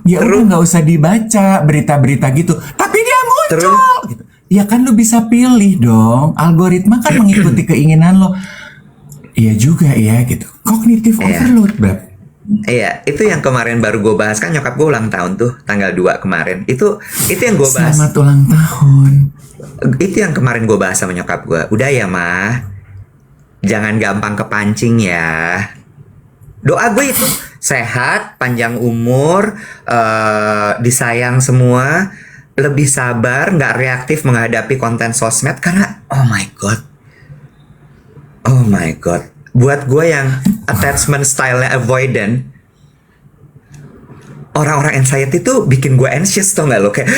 Ya udah nggak usah dibaca berita-berita gitu, tapi dia muncul gitu. Ya kan lu bisa pilih dong, algoritma kan mengikuti keinginan lo. Iya juga ya gitu, cognitive overload bro. Iya, itu yang kemarin baru gue bahas kan, nyokap gue ulang tahun tuh tanggal 2 kemarin. Itu yang gue bahas. Selamat ulang tahun. Itu yang kemarin gue bahas sama nyokap gue. Udah ya mah, jangan gampang kepancing ya. Doa gue itu sehat, panjang umur, disayang semua, lebih sabar, nggak reaktif menghadapi konten sosmed. Karena oh my god, buat gue yang attachment style-nya avoidant, orang-orang anxiety tuh bikin gue anxious, tau gak lo? Kayak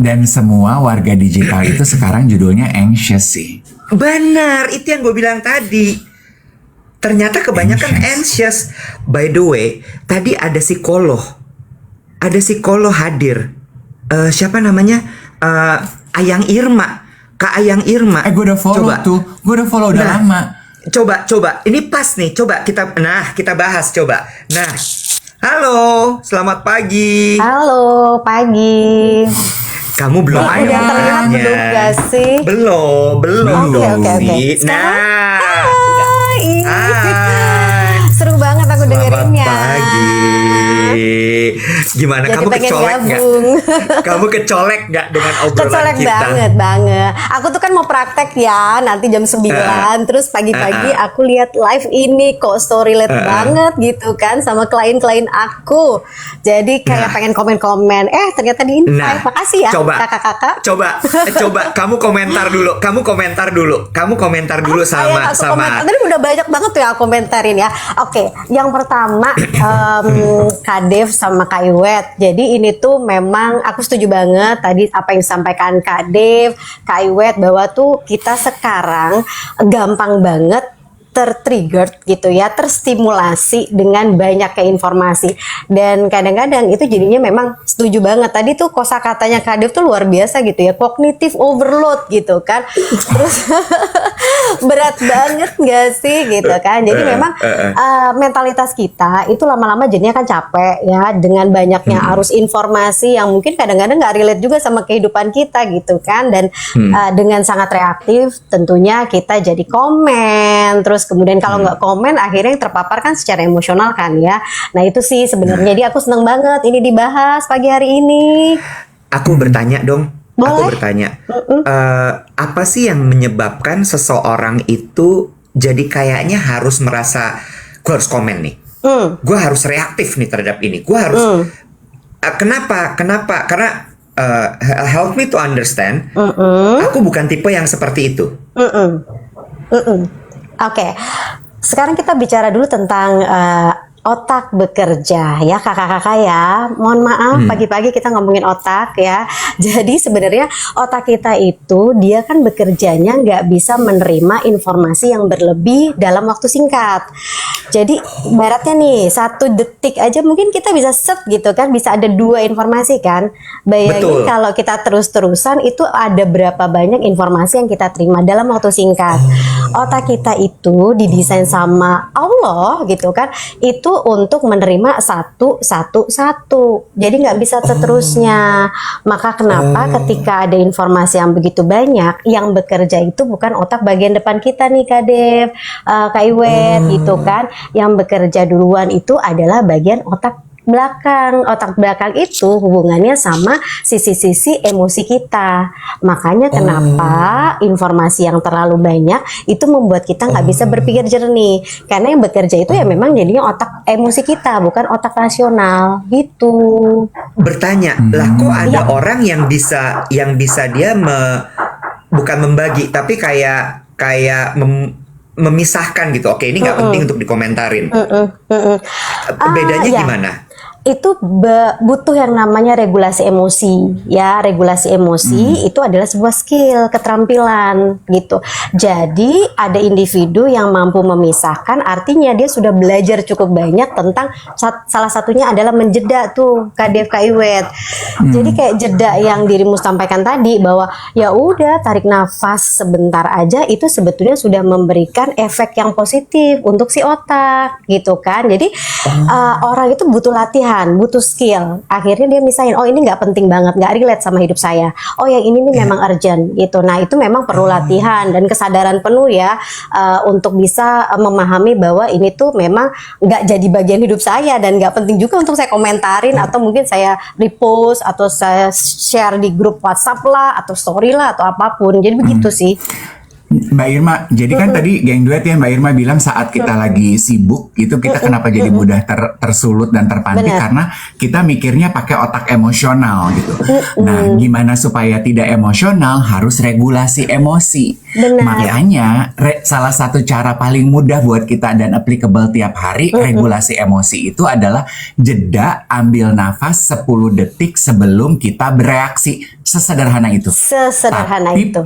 dan semua warga digital itu sekarang judulnya anxious sih. Benar, itu yang gue bilang tadi. Ternyata kebanyakan anxious. By the way, tadi ada psikolog hadir. Siapa namanya? Ayang Irma. Kak Ayang Irma. Gue udah follow tuh. Gue udah follow udah lama. Coba. Ini pas nih. Coba kita bahas coba. Nah, halo, selamat pagi. Halo, pagi. Kamu belum udah terlihat belum gak sih? Belum. Oke. Nah, Hai. Seru banget aku dengerinnya. Selamat pagi. Gimana? Jadi Kamu kecolek nggak? Kamu kecolek nggak dengan obrolan kecolek kita? banget. Aku tuh kan mau praktek ya nanti jam 9. Terus pagi-pagi aku lihat live ini kok story relate banget gitu kan sama klien-klien aku. Jadi kayak pengen komen-komen. Ternyata di invite. Makasih ya kakak-kakak. Coba kamu komentar dulu sama. Tadi udah banyak banget tuh yang aku komentarin ya. Oke, yang pertama Kak Dev sama Kak Iwet. Jadi ini tuh memang aku setuju banget tadi apa yang disampaikan Kak Dev, Kak Iwet, bahwa tuh kita sekarang gampang banget tertrigger gitu ya, terstimulasi dengan banyaknya informasi, dan kadang-kadang itu jadinya memang setuju banget tadi tuh kosakatanya Kak Dev tuh luar biasa gitu ya, cognitive overload gitu kan. Terus berat banget gak sih gitu kan. Jadi memang mentalitas kita itu lama-lama jadinya kan capek ya dengan banyaknya arus informasi yang mungkin kadang-kadang gak relate juga sama kehidupan kita gitu kan. Dan dengan sangat reaktif tentunya kita jadi komen, terus kemudian kalau nggak komen akhirnya yang terpapar kan secara emosional kan ya. Nah itu sih sebenarnya. Jadi aku seneng banget ini dibahas pagi hari ini. Aku bertanya dong. Boleh? Aku bertanya. Apa sih yang menyebabkan seseorang itu jadi kayaknya harus merasa gue harus komen nih. Gue harus reaktif nih terhadap ini. Gue harus. Kenapa? Karena help me to understand. Aku bukan tipe yang seperti itu. Oke, sekarang kita bicara dulu tentang otak bekerja ya kakak-kakak ya. Mohon maaf pagi-pagi kita ngomongin otak ya. Jadi sebenarnya otak kita itu dia kan bekerjanya nggak bisa menerima informasi yang berlebih dalam waktu singkat. Jadi baratnya nih 1 detik aja mungkin kita bisa set gitu kan, bisa ada 2 informasi kan. Bayangin Betul. kalau kita terus-terusan itu ada berapa banyak informasi yang kita terima dalam waktu singkat. Otak kita itu didesain sama Allah gitu kan, itu untuk menerima satu. Jadi nggak bisa seterusnya. Maka kenapa ketika ada informasi yang begitu banyak, yang bekerja itu bukan otak bagian depan kita nih Kak Dev, Kak Iwet gitu kan. Yang bekerja duluan itu adalah bagian otak belakang. Otak belakang itu hubungannya sama sisi-sisi emosi kita. Makanya kenapa informasi yang terlalu banyak itu membuat kita nggak bisa berpikir jernih. Karena yang bekerja itu ya memang jadinya otak emosi kita, bukan otak rasional gitu. Bertanya, lah kok ada orang yang bisa dia bukan membagi tapi kayak memisahkan gitu. Oke, ini nggak penting untuk dikomentarin. Bedanya Ya. gimana? Itu butuh yang namanya regulasi emosi ya. Regulasi emosi itu adalah sebuah skill, keterampilan gitu. Jadi ada individu yang mampu memisahkan, artinya dia sudah belajar cukup banyak tentang salah satunya adalah menjeda tuh Kak Dev, Kak Iwet. Jadi kayak jeda yang dirimu sampaikan tadi, bahwa ya udah tarik nafas sebentar aja itu sebetulnya sudah memberikan efek yang positif untuk si otak gitu kan. Jadi orang itu butuh latihan, butuh skill. Akhirnya dia misahin, oh ini nggak penting banget, nggak relate sama hidup saya. Oh yang ini nih memang urgent gitu. Nah itu memang perlu latihan dan kesadaran penuh ya, untuk bisa memahami bahwa ini tuh memang nggak jadi bagian hidup saya dan nggak penting juga untuk saya komentarin atau mungkin saya repost atau saya share di grup WhatsApp lah atau story lah atau apapun. Jadi begitu sih. Mbak Irma, jadi kan tadi geng duet ya Mbak Irma bilang saat kita lagi sibuk itu kita kenapa jadi mudah tersulut dan terpantik Benar. karena kita mikirnya pakai otak emosional gitu. Nah, gimana supaya tidak emosional harus regulasi emosi. Benar. Makanya salah satu cara paling mudah buat kita dan applicable tiap hari regulasi emosi itu adalah jeda, ambil nafas 10 detik sebelum kita bereaksi. Sesederhana itu. Sesederhana itu.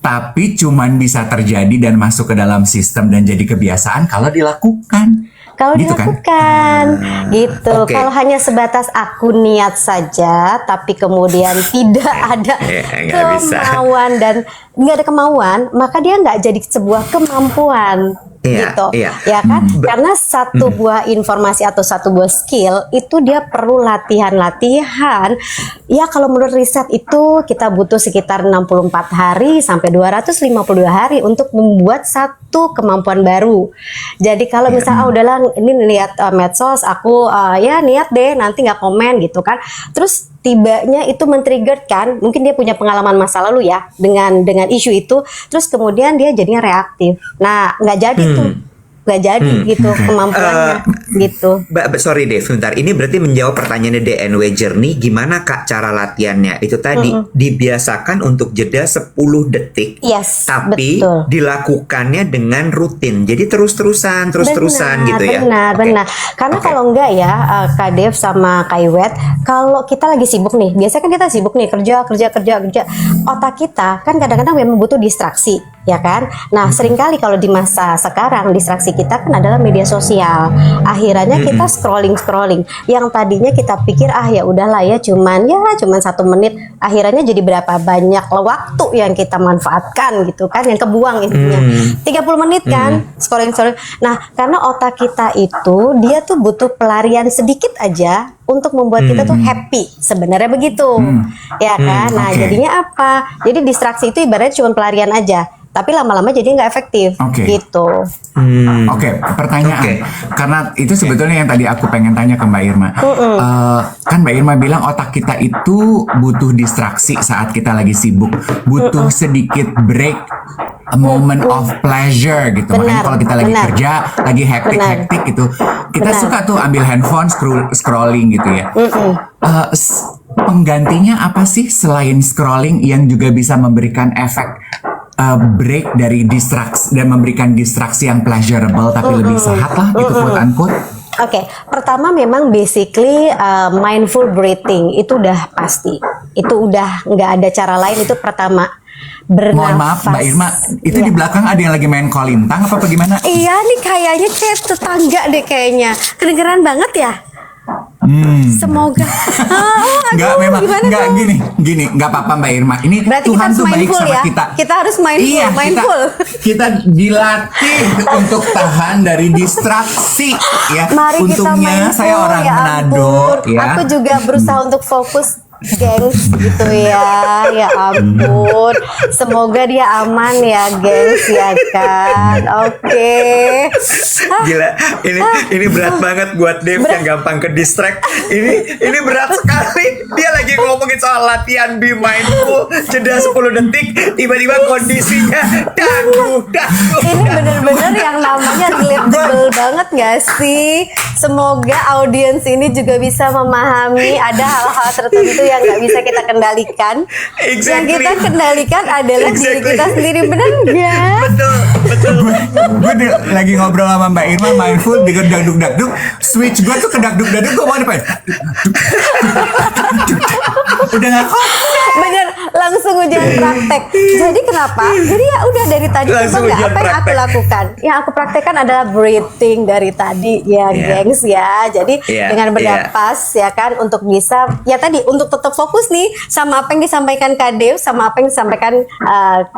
Tapi cuman bisa terjadi dan masuk ke dalam sistem dan jadi kebiasaan kalau dilakukan. Kalau Gitu kan? dilakukan gitu. Oke. Kalau hanya sebatas aku niat saja tapi kemudian tidak ada Nggak bisa. kemauan dan nggak ada kemauan, maka dia nggak jadi sebuah kemampuan. Iya, Gitu iya. ya kan, karena satu buah informasi atau satu buah skill itu dia perlu latihan ya. Kalau menurut riset itu kita butuh sekitar 64 hari sampai 252 hari untuk membuat satu kemampuan baru. Jadi kalau misalnya udahlah ini lihat medsos, aku ya niat deh nanti nggak komen gitu kan, terus tibanya itu men-trigger kan, mungkin dia punya pengalaman masa lalu ya dengan isu itu, terus kemudian dia jadinya reaktif. Nah nggak jadi tuh, nggak jadi gitu kemampuannya gitu. Sorry Dev, sebentar. Ini berarti menjawab pertanyaannya DNW Journey. Gimana Kak cara latihannya? Itu tadi dibiasakan untuk jeda 10 detik. Yes, Tapi betul. dilakukannya dengan rutin. Jadi terus-terusan gitu ya. Benar. Karena Oke. kalau enggak ya, Kak Dev sama Kak Iwet, kalau kita lagi sibuk nih, biasanya kan kita sibuk nih kerja. Otak kita kan kadang-kadang memang butuh distraksi, ya kan? Nah, seringkali kalau di masa sekarang distraksi kita kan adalah media sosial. Akhirnya kita scrolling. Yang tadinya kita pikir ya udahlah ya cuman 1 menit, akhirnya jadi berapa banyak waktu yang kita manfaatkan gitu kan, yang kebuang intinya. 30 menit kan scrolling. Nah, karena otak kita itu dia tuh butuh pelarian sedikit aja untuk membuat kita tuh happy, sebenarnya begitu. Ya kan? Nah, oke. jadinya apa? Jadi distraksi itu ibaratnya cuma pelarian aja, tapi lama-lama jadi nggak efektif Oke. gitu. Oke, pertanyaan. Oke. Karena itu sebetulnya yang tadi aku pengen tanya ke Mbak Irma. Kan Mbak Irma bilang otak kita itu butuh distraksi saat kita lagi sibuk, butuh sedikit break, a moment of pleasure gitu. Makanya Benar, kalau kita lagi benar. kerja, lagi hektik gitu, kita Benar. suka tuh ambil handphone scrolling gitu ya. Penggantinya apa sih selain scrolling yang juga bisa memberikan efek break dari distraksi dan memberikan distraksi yang pleasurable tapi lebih sehat lah gitu quote unquote? Oke, pertama memang basically mindful breathing itu udah pasti. Itu udah nggak ada cara lain, itu pertama. Bernafas. Mohon maaf Mbak Irma, itu Iya. di belakang ada yang lagi main kolintang apa gimana? Iya nih kayaknya kayak tetangga deh kayaknya. Kedengeran banget ya? Semoga. Enggak, Aduh, memang gimana enggak dong? gini, enggak apa-apa Mbak Irma. Ini Berarti Tuhan kita harus tuh baik mindful sama ya. kita. Kita harus mindful, Iya, mindful. kita dilatih untuk tahan dari distraksi ya. Mari kita Untungnya mindful, saya orang ya Manado ampun. ya. Aku juga berusaha untuk fokus, gengs, gitu ya. Ya ampun. Semoga dia aman ya, gengs, ya kan. Oke. Gila, ini berat banget buat Dave yang gampang ke distract. Ini berat sekali. Dia lagi ngomongin soal latihan be mindful, jeda 10 detik, tiba-tiba kondisinya dagu. Ini bener-bener yang namanya relatable banget gak sih? Semoga audiens ini juga bisa memahami ada hal-hal tertentu yang gak bisa kita kendalikan. Exactly. Yang kita kendalikan adalah diri kita sendiri, bener gak? Betul. Gue lagi ngobrol sama Mbak Irma mindful di dagduk-dagduk, switch gue tuh ke dagduk-dagduk, gue mau ngapain? Udah gak kok. Bener, langsung ujian praktek. Jadi kenapa? Jadi ya udah dari tadi Langsung coba nggak ujian apa yang aku praktek. lakukan? Yang aku praktekkan adalah breathing dari tadi ya, Iya. gengs ya. Jadi Iya, dengan bernapas ya kan untuk bisa ya tadi untuk tetap fokus nih sama apa yang disampaikan Kak Dev sama apa yang disampaikan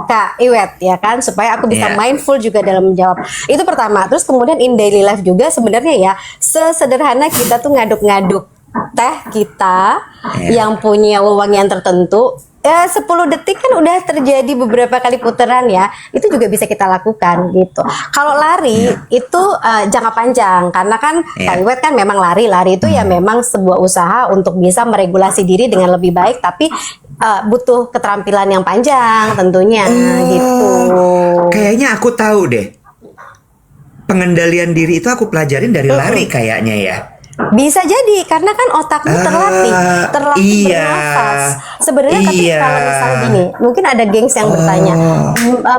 Kak Iwet ya kan, supaya aku bisa Iya. mindful juga dalam menjawab. Itu pertama. Terus kemudian in daily life juga sebenarnya ya sesederhana kita tuh ngaduk-ngaduk teh kita yang punya wewangian tertentu. Ya 10 detik kan udah terjadi beberapa kali putaran ya. Itu juga bisa kita lakukan gitu. Kalau lari itu jangka panjang karena kan Kak Iwet kan memang lari itu ya memang sebuah usaha untuk bisa meregulasi diri dengan lebih baik, tapi butuh keterampilan yang panjang tentunya gitu. Kayaknya aku tahu deh. Pengendalian diri itu aku pelajarin dari lari kayaknya ya. Bisa jadi karena kan otakmu terlatih iya. bernafas. Sebenarnya ketika Iya. kalau misalnya gini, mungkin ada gengs yang bertanya,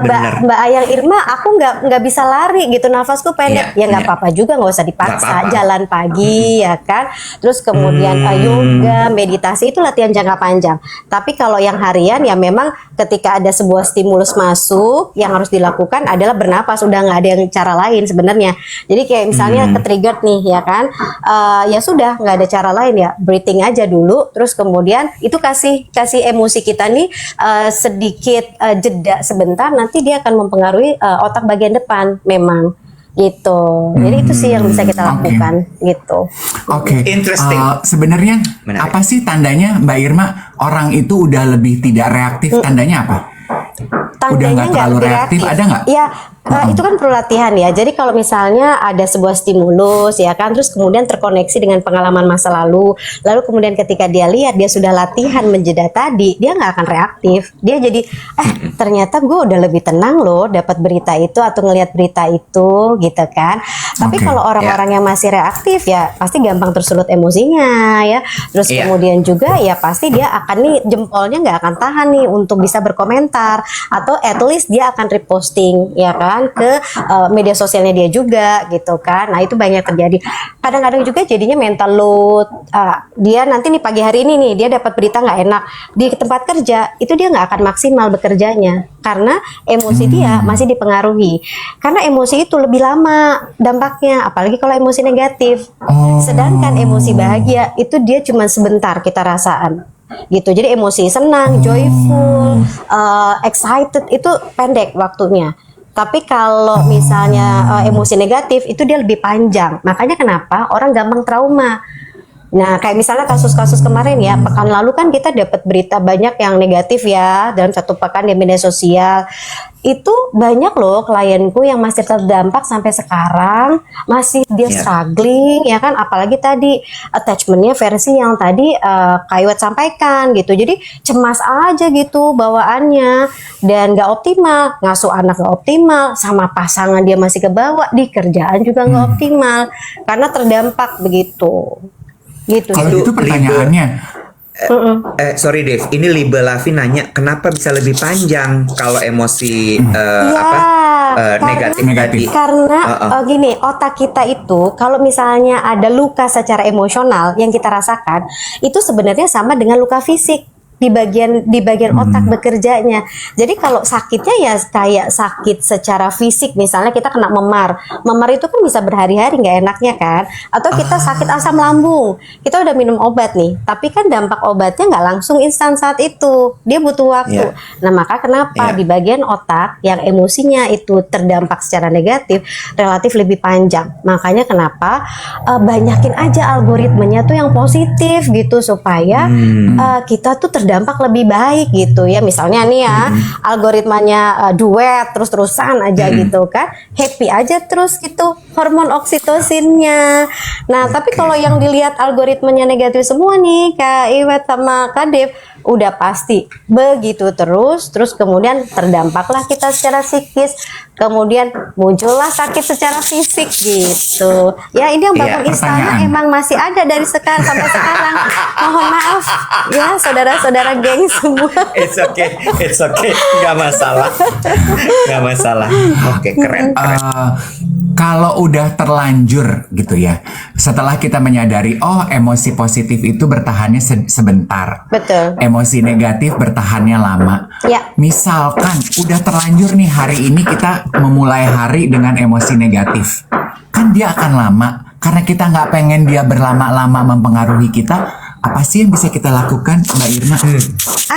bener. Mbak Ayang Irma, aku nggak bisa lari gitu, nafasku pendek. Iya, Ya nggak iya. apa-apa juga, nggak usah Nggak dipaksa. apa-apa. Jalan pagi ya kan. Terus kemudian yoga, meditasi itu latihan jangka panjang. Tapi kalau yang harian ya memang ketika ada sebuah stimulus masuk, yang harus dilakukan adalah bernapas. Udah nggak ada yang cara lain sebenarnya. Jadi kayak misalnya ke-trigger nih ya kan. Ya sudah nggak ada cara lain ya, breathing aja dulu, terus kemudian itu kasih emosi kita nih sedikit jeda sebentar, nanti dia akan mempengaruhi otak bagian depan memang gitu. Jadi itu sih yang bisa kita lakukan gitu. Oke. Interesting. Sebenarnya Menarik. apa sih tandanya Mbak Irma orang itu udah lebih tidak reaktif? Tandanya apa? Udah nggak terlalu reaktif, ada nggak? Ya, itu kan perlu latihan ya. Jadi kalau misalnya ada sebuah stimulus ya kan, terus kemudian terkoneksi dengan pengalaman masa lalu kemudian ketika dia lihat dia sudah latihan menjeda tadi, dia nggak akan reaktif. Dia jadi, ternyata gue udah lebih tenang loh dapat berita itu atau ngelihat berita itu gitu kan. Tapi Oke, kalau orang-orang yang masih reaktif ya pasti gampang tersulut emosinya ya. Terus Iya. kemudian juga ya pasti dia akan nih jempolnya nggak akan tahan nih untuk bisa berkomentar, atau at least dia akan reposting ya kan ke media sosialnya dia juga gitu kan. Nah itu banyak terjadi. Kadang-kadang juga jadinya mental load. Dia nanti nih pagi hari ini nih dia dapat berita nggak enak di tempat kerja, itu dia nggak akan maksimal bekerjanya karena emosi dia masih dipengaruhi. Karena emosi itu lebih lama dampaknya, apalagi kalau emosi negatif. Sedangkan emosi bahagia itu dia cuma sebentar kita rasaan gitu. Jadi emosi senang, joyful, excited itu pendek waktunya. Tapi kalau misalnya emosi negatif itu dia lebih panjang. Makanya kenapa orang gampang trauma. Nah, kayak misalnya kasus-kasus kemarin ya, pekan lalu kan kita dapat berita banyak yang negatif ya dalam satu pekan di media sosial. Itu banyak loh klienku yang masih terdampak sampai sekarang, masih dia struggling ya kan, apalagi tadi attachmentnya versi yang tadi Kak Iwet sampaikan gitu. Jadi cemas aja gitu bawaannya dan nggak optimal, ngasuh anak nggak optimal, sama pasangan dia masih kebawa, di kerjaan juga nggak optimal karena terdampak begitu. Gitu. Kalau Itu gitu pertanyaannya, Sorry Dev, ini Libe Lavi nanya kenapa bisa lebih panjang kalau emosi Ya, apa negatif Negatif. tadi. Karena gini, otak kita itu kalau misalnya ada luka secara emosional yang kita rasakan, itu sebenarnya sama dengan luka fisik di bagian otak bekerjanya. Jadi kalau sakitnya ya kayak sakit secara fisik, misalnya kita kena memar. Memar itu kan bisa berhari-hari nggak enaknya kan? Atau kita sakit asam lambung, kita udah minum obat nih, tapi kan dampak obatnya nggak langsung instan saat itu, dia butuh waktu. Nah maka kenapa di bagian otak yang emosinya itu terdampak secara negatif relatif lebih panjang. Makanya kenapa banyakin aja algoritmanya tuh yang positif gitu supaya kita tuh terdampak lebih baik gitu ya. Misalnya nih ya algoritmanya duet terus-terusan aja gitu kan, happy aja terus gitu hormon oksitosinnya. Nah tapi kalau yang dilihat algoritmanya negatif semua nih Kak Iwet sama Kak Dev, udah pasti begitu terus kemudian terdampaklah kita secara psikis, kemudian muncullah sakit secara fisik gitu ya. Ini yang bangun istana emang masih ada dari sekarang sampai sekarang. Mohon maaf ya saudara-saudara geng semua. It's okay, nggak masalah. Oke, keren. Kalau udah terlanjur gitu ya, setelah kita menyadari emosi positif itu bertahannya sebentar, Betul. emosi negatif bertahannya lama. Ya. Misalkan udah terlanjur nih hari ini kita memulai hari dengan emosi negatif, kan dia akan lama karena kita nggak pengen dia berlama-lama mempengaruhi kita. Apa sih yang bisa kita lakukan, Mbak Irma?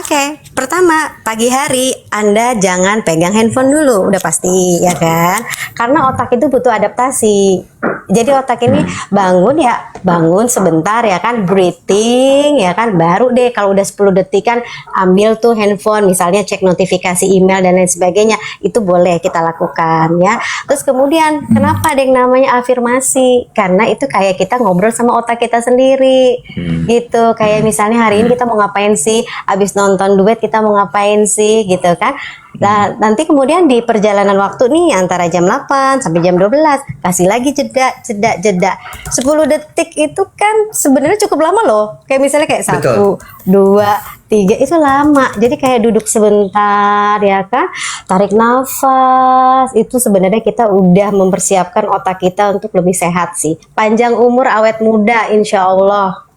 Oke, pertama pagi hari Anda jangan pegang handphone dulu, udah pasti ya kan? Karena otak itu butuh adaptasi. Jadi otak ini bangun sebentar ya kan, breathing ya kan, baru deh kalau udah 10 detik kan ambil tuh handphone, misalnya cek notifikasi email dan lain sebagainya, itu boleh kita lakukan ya. Terus kemudian kenapa ada yang namanya afirmasi? Karena itu kayak kita ngobrol sama otak kita sendiri gitu. Kayak misalnya hari ini kita mau ngapain sih, abis nonton duet kita mau ngapain sih gitu kan. Nah, nanti kemudian di perjalanan waktu nih antara jam 8 sampai jam 12 kasih lagi jeda 10 detik itu kan sebenarnya cukup lama loh. Kayak misalnya kayak 1, 2, 3 itu lama. Jadi kayak duduk sebentar ya kan, tarik nafas, itu sebenarnya kita udah mempersiapkan otak kita untuk lebih sehat sih. Panjang umur awet muda insya Allah.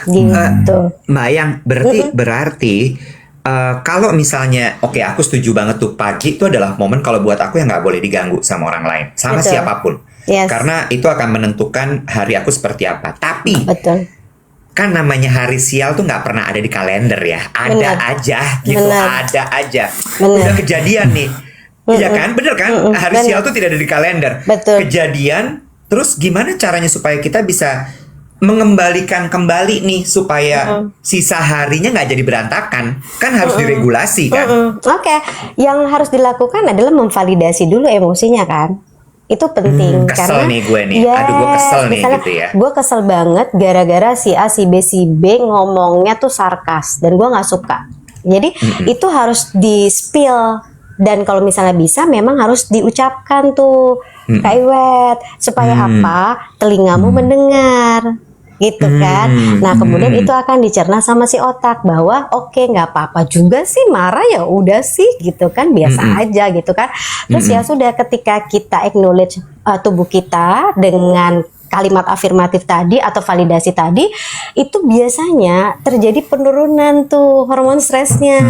Gitu. Mbak Yang, berarti kalau misalnya, aku setuju banget tuh, pagi itu adalah momen kalau buat aku yang nggak boleh diganggu sama orang lain, sama Betul. siapapun, karena itu akan menentukan hari aku seperti apa. Tapi kan namanya hari sial tuh nggak pernah ada di kalender ya, ada aja gitu, ada aja. Udah kejadian nih, iya kan, bener kan? Hari sial tuh tidak ada di kalender. Kejadian, terus gimana caranya supaya kita bisa mengembalikan kembali nih supaya sisa harinya nggak jadi berantakan, kan harus diregulasi kan. Oke, yang harus dilakukan adalah memvalidasi dulu emosinya kan, itu penting. Kesel karena nih gue nih, aduh gue kesel nih gitu ya. Gue kesel banget gara-gara si A, si B ngomongnya tuh sarkas dan gue nggak suka. Jadi itu harus di spill, dan kalau misalnya bisa memang harus diucapkan tuh Kak Iwet, supaya apa? Telingamu mendengar. Gitu kan. Nah kemudian itu akan dicerna sama si otak bahwa oke, nggak apa-apa juga sih marah, ya udah sih gitu kan, biasa aja gitu kan. Terus ya sudah, ketika kita acknowledge tubuh kita dengan kalimat afirmatif tadi atau validasi tadi, itu biasanya terjadi penurunan tuh hormon stresnya.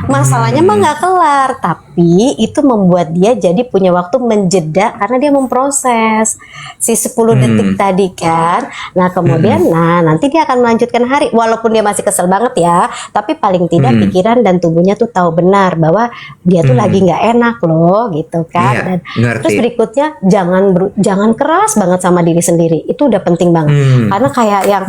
Masalahnya mah nggak kelar, tapi itu membuat dia jadi punya waktu menjeda karena dia memproses si 10 detik tadi kan. Nah kemudian nanti dia akan melanjutkan hari, walaupun dia masih kesel banget ya, tapi paling tidak pikiran dan tubuhnya tuh tahu benar bahwa dia tuh lagi nggak enak loh gitu kan. Dan terus berikutnya jangan keras banget sama diri sendiri, itu udah penting banget. Karena kayak yang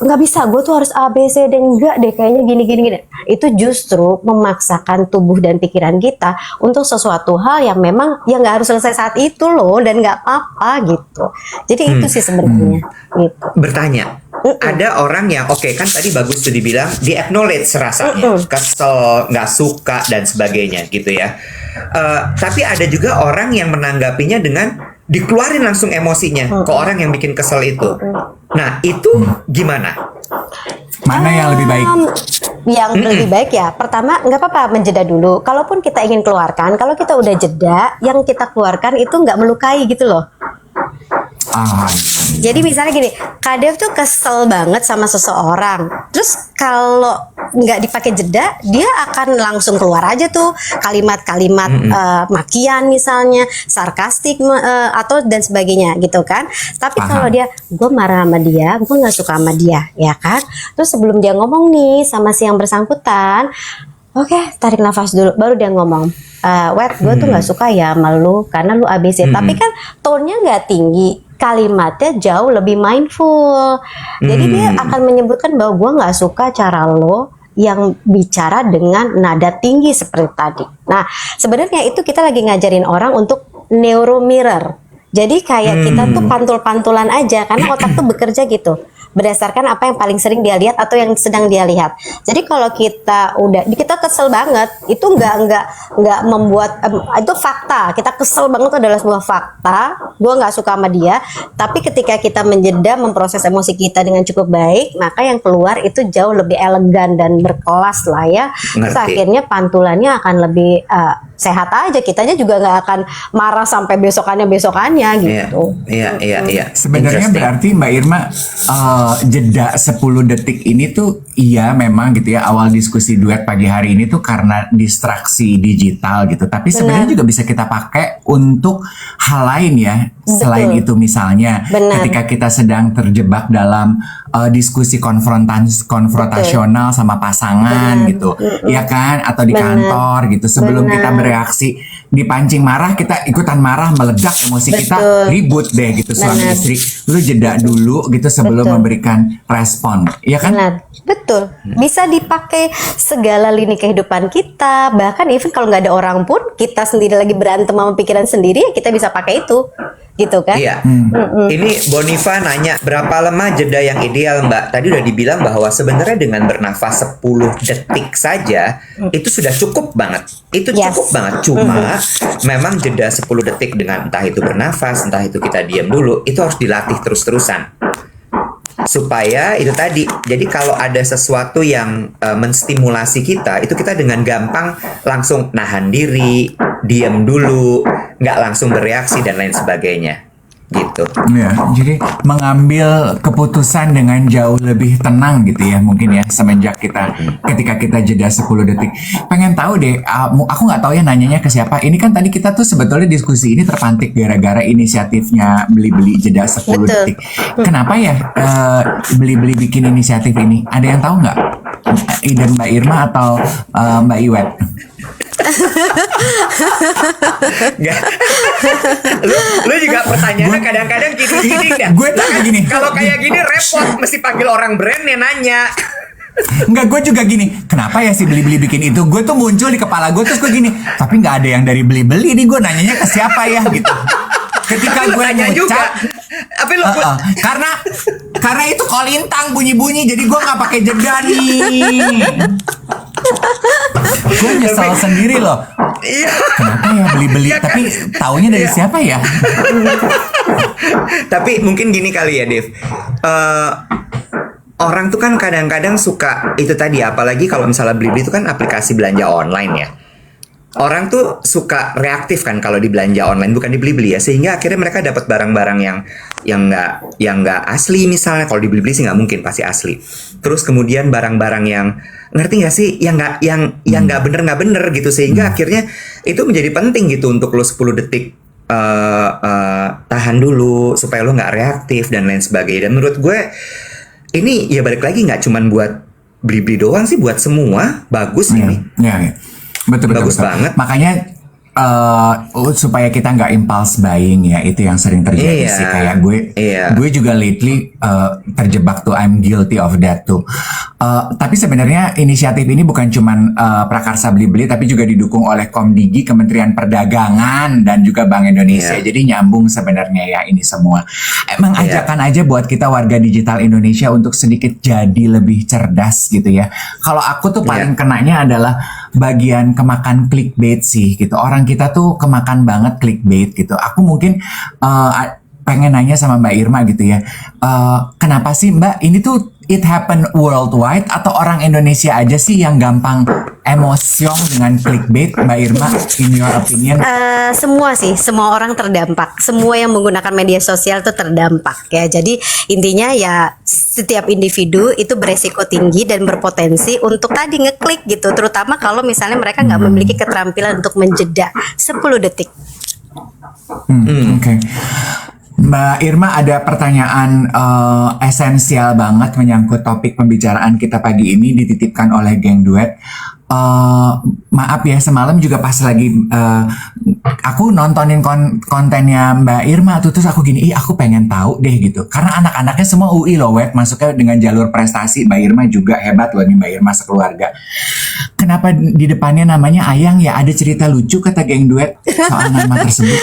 nggak bisa, gue tuh harus A, B, C, D, enggak deh kayaknya gini. Itu justru memaksakan tubuh dan pikiran kita untuk sesuatu hal yang memang yang nggak harus selesai saat itu loh, dan nggak apa-apa gitu. Jadi itu sih sebenarnya gitu. Bertanya, ada orang yang kan tadi bagus tuh dibilang di acknowledge rasanya kesel, nggak suka dan sebagainya gitu ya. Tapi ada juga orang yang menanggapinya dengan dikeluarin langsung emosinya ke orang yang bikin kesel itu. Nah itu gimana? Mana yang lebih baik? yang lebih baik ya, pertama nggak apa-apa menjeda dulu. Kalaupun kita ingin keluarkan, kalau kita udah jeda, yang kita keluarkan itu nggak melukai gitu loh. Ah, Jadi misalnya gini, Kak Dev tuh kesel banget sama seseorang. Terus kalau nggak dipakai jeda, dia akan langsung keluar aja tuh kalimat-kalimat makian misalnya, sarkastik atau dan sebagainya gitu kan. Tapi Paham. kalau dia, gue marah sama dia, gue nggak suka sama dia, ya kan. Terus sebelum dia ngomong nih sama si yang bersangkutan, oke, tarik nafas dulu, baru dia ngomong. Wet, gue tuh nggak suka ya sama lu karena lu ABC. Tapi kan tone-nya nggak tinggi, kalimatnya jauh lebih mindful. Jadi dia akan menyebutkan bahwa gue nggak suka cara lo yang bicara dengan nada tinggi seperti tadi. Nah, sebenarnya itu kita lagi ngajarin orang untuk neuro mirror. Jadi kayak kita tuh pantul-pantulan aja karena otak tuh bekerja gitu berdasarkan apa yang paling sering dia lihat atau yang sedang dia lihat. Jadi kalau kita kesel banget, itu nggak membuat itu fakta. Kita kesel banget itu adalah sebuah fakta. Gue nggak suka sama dia. Tapi ketika kita menjeda memproses emosi kita dengan cukup baik, maka yang keluar itu jauh lebih elegan dan berkelas lah ya. Terus Ngerti. akhirnya pantulannya akan lebih sehat aja. Kitanya juga nggak akan marah sampai besokannya gitu. Iya. sebenarnya Interesting. berarti Mbak Irma jeda 10 detik ini tuh iya memang gitu ya, awal diskusi duet pagi hari ini tuh karena distraksi digital gitu. Tapi sebenarnya juga bisa kita pakai untuk hal lain ya. Selain itu misalnya Benar. ketika kita sedang terjebak dalam diskusi konfrontasional sama pasangan gitu. Ya kan, atau di Benar. kantor gitu. Sebelum Benar. kita bereaksi dipancing marah, kita ikutan marah, meledak emosi kita, Betul. ribut deh gitu suami Benar. istri. Lu jeda dulu gitu sebelum Betul. memberikan respon. Iya kan? Benar, betul. Bisa dipakai segala lini kehidupan kita. Bahkan even kalau nggak ada orang pun, kita sendiri lagi berantem sama pikiran sendiri, ya kita bisa pakai itu, gitu kan? Iya. Ini Bonifa nanya berapa lama jeda yang ideal, Mbak? Tadi udah dibilang bahwa sebenarnya dengan bernafas 10 detik saja itu sudah cukup banget. Itu Yes. cukup banget. Cuma memang jeda 10 detik dengan entah itu bernafas, entah itu kita diam dulu, itu harus dilatih terus-terusan. Supaya itu tadi, jadi kalau ada sesuatu yang menstimulasi kita, itu kita dengan gampang langsung nahan diri, diam dulu, nggak langsung bereaksi dan lain sebagainya, gitu. Ya, jadi mengambil keputusan dengan jauh lebih tenang gitu ya mungkin ya semenjak ketika kita jeda 10 detik. Pengen tahu deh, aku nggak tahu ya nanyanya ke siapa. Ini kan tadi kita tuh sebetulnya diskusi ini terpantik gara-gara inisiatifnya Beli-Beli jeda 10 Betul. detik. Kenapa ya Beli-Beli bikin inisiatif ini? Ada yang tahu nggak? Iden Mbak Irma atau Mbak Iwet? Nggak. lu juga pertanyaannya kadang-kadang gini-gini dah. Gue tuh kayak gini. Kalau kayak gini repot, mesti panggil orang brand yang nanya. Enggak, gue juga gini. Kenapa ya si Beli-Beli bikin itu? Gue tuh muncul di kepala gue terus gue gini. Tapi nggak ada yang dari Beli-Beli nih. Gue nanyanya ke siapa ya gitu. Ketika Tapi lu gue nanya juga. ngucap, Tapi lu karena itu kolintang bunyi-bunyi. Jadi gue nggak pakai jeda nih. Gue nyesel sendiri loh. iya. Kenapa ya Beli-Beli? Iya kan? Tapi taunya dari Iya. siapa ya? Tapi mungkin gini kali ya, Dev. Orang tuh kan kadang-kadang suka itu tadi, apalagi kalau misalnya Beli-Beli itu kan aplikasi belanja online ya. Orang tuh suka reaktif kan kalau di belanja online, bukan di Beli-Beli ya, sehingga akhirnya mereka dapat barang-barang yang nggak asli misalnya. Kalau di Beli-Beli sih nggak mungkin, pasti asli. Terus kemudian barang-barang yang ngerti nggak sih, yang nggak bener gitu, sehingga akhirnya itu menjadi penting gitu untuk lo 10 detik tahan dulu supaya lo nggak reaktif dan lain sebagainya. Dan menurut gue ini ya balik lagi nggak cuman buat Beli-Beli doang sih, buat semua bagus ini. Ya. Betul. Bagus banget. Makanya supaya kita nggak impulse buying ya, itu yang sering terjadi Iya. sih. Kayak gue juga lately terjebak tuh, I'm guilty of that tuh. Tapi sebenarnya inisiatif ini bukan cuman prakarsa Beli-Beli, tapi juga didukung oleh Komdigi, Kementerian Perdagangan, dan juga Bank Indonesia. Iya. Jadi nyambung sebenarnya ya ini semua. Emang Iya. ajakan aja buat kita warga digital Indonesia untuk sedikit jadi lebih cerdas gitu ya. Kalau aku tuh paling kenanya adalah bagian kemakan clickbait sih gitu. Orang kita tuh kemakan banget clickbait gitu. Aku mungkin pengen nanya sama Mbak Irma gitu ya. Kenapa sih Mbak ini tuh it happen worldwide atau orang Indonesia aja sih yang gampang emosion dengan clickbait, Mbak Irma, in your opinion? Semua sih, semua orang terdampak. Semua yang menggunakan media sosial itu terdampak ya. Jadi intinya ya setiap individu itu beresiko tinggi dan berpotensi untuk tadi ngeklik gitu. Terutama kalau misalnya mereka nggak memiliki keterampilan untuk menjeda 10 detik. Oke. Mbak Irma, ada pertanyaan esensial banget menyangkut topik pembicaraan kita pagi ini, dititipkan oleh Geng Duet. Maaf ya, semalam juga pas lagi aku nontonin kontennya Mbak Irma tuh, terus aku gini, aku pengen tahu deh gitu, karena anak-anaknya semua UI loh, Wet, masuknya dengan jalur prestasi. Mbak Irma juga hebat loh nih, Mbak Irma sekeluarga. Kenapa di depannya namanya Ayang ya? Ada cerita lucu kata Geng Duet soal nama tersebut.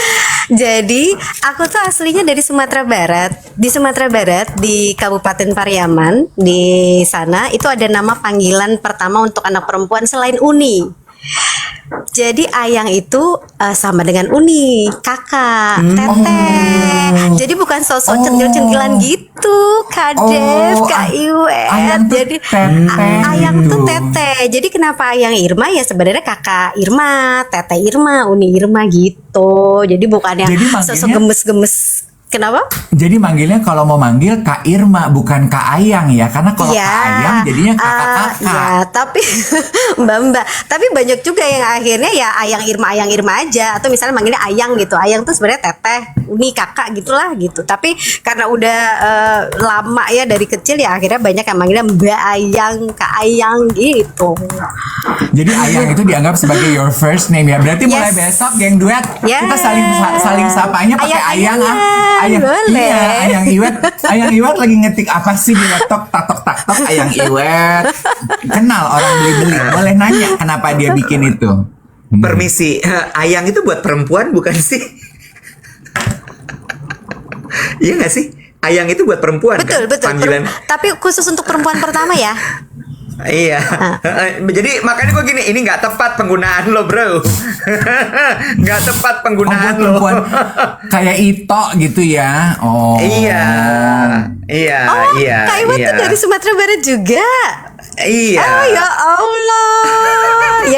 Jadi aku tuh aslinya dari Sumatera Barat. Di Sumatera Barat, di Kabupaten Pariaman, di sana itu ada nama panggilan pertama untuk anak perempuan selain Uni. Jadi Ayang itu sama dengan Uni, kakak, teteh. Jadi bukan sosok centil-centilan gitu, Kak Dev, Kak Iwet. Ayang tuh Jadi teteh Ayang gitu. tuh teteh. Jadi kenapa Ayang Irma ya sebenarnya kakak Irma, teteh Irma, Uni Irma gitu. Jadi bukan yang Jadi manggilnya- sosok gemes-gemes. Kenapa? Jadi manggilnya kalau mau manggil Kak Irma bukan Kak Ayang ya, karena kalau Kak Ayang jadinya kakak-kakak. Ya, tapi Mbak, tapi banyak juga yang akhirnya ya Ayang Irma aja, atau misalnya manggilnya Ayang gitu. Ayang tuh sebenarnya teteh, Uni kakak gitulah gitu. Tapi karena udah lama ya dari kecil ya akhirnya banyak yang manggilnya Mbak Ayang, Kak Ayang gitu. Jadi Ayang itu dianggap sebagai your first name ya. Berarti mulai Yes. besok Geng Duet Yes. kita saling sapanya pakai Ayang Ayang-ayangan. Ayang. Boleh. Iya, Ayang Iwet lagi ngetik apa sih di laptop, tatok Ayang Iwet. Kenal orang beli-beli. Boleh nanya kenapa dia bikin itu. Permisi, Ayang itu buat perempuan bukan sih? Iya nggak sih? Ayang itu buat perempuan Betul, kan? betul. Panggilan. Tapi khusus untuk perempuan pertama ya. Iya. Jadi makanya gue gini, ini nggak tepat penggunaan lo, bro. Nggak tepat Oh, penggunaan buat lo. perempuan kayak Ito gitu ya. Oh. Iya. Iya, Oh, iya, Kak Iwet iya. tuh dari Sumatera Barat juga. Iya. Oh ya Allah.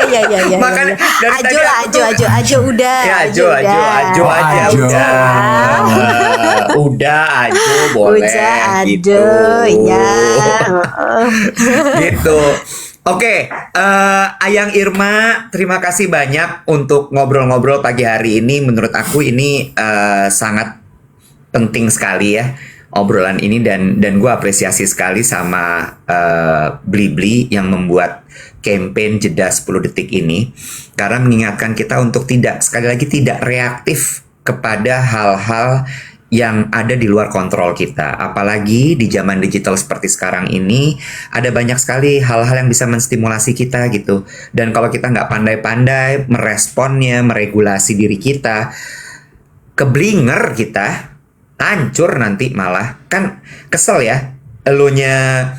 Ya. Makanya dari tadi Ajo udah. Ya, Ajo aja Ajo. udah. Udah, Ajo boleh Udah, gitu. aduh, ya. Gitu. Oke, Ayang Irma, terima kasih banyak untuk ngobrol-ngobrol pagi hari ini. Menurut aku ini sangat penting sekali ya obrolan ini, dan gue apresiasi sekali sama Blibli yang membuat campaign jeda 10 detik ini, karena mengingatkan kita untuk sekali lagi tidak reaktif kepada hal-hal yang ada di luar kontrol kita. Apalagi di zaman digital seperti sekarang ini, ada banyak sekali hal-hal yang bisa menstimulasi kita gitu. Dan kalau kita nggak pandai-pandai meresponnya, meregulasi diri kita, keblinger kita, hancur nanti malah. Kan kesel ya, elunya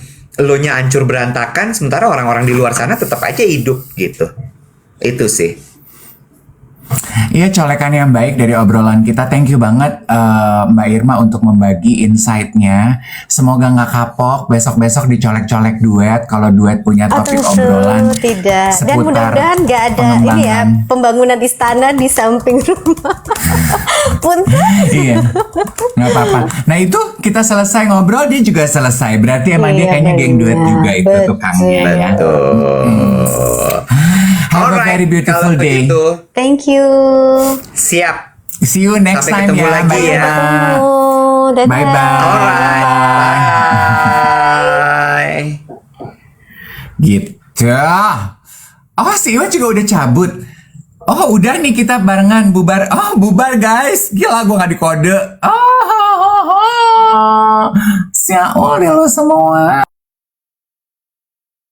hancur berantakan, sementara orang-orang di luar sana tetap aja hidup gitu. Itu sih. Iya, colekan yang baik dari obrolan kita. Thank you banget Mbak Irma untuk membagi insight-nya. Semoga nggak kapok. Besok-besok dicolek-colek Duet. Kalau Duet punya topik obrolan Tidak. Dan seputar mudah-mudahan nggak ada ini ya pengembangan. pembangunan istana di samping rumah. Punten. Iya, nggak apa-apa. Nah itu kita selesai ngobrol, dia juga selesai. Berarti emang dia Iya, kayaknya geng Duet benar. juga itu Betul. tukangnya ya. Have a Alright, very beautiful kalau day. begitu, Thank you. siap. See you next Sampai time ketemu ya lagi Mbak ya. Irma. Dadah. Bye-bye. Alright, bye. Gitu. Oh, si Iwan juga udah cabut. Oh, udah nih kita barengan bubar. Oh, bubar guys. Gila, gue gak dikode. Oh, siaul ya lo semua.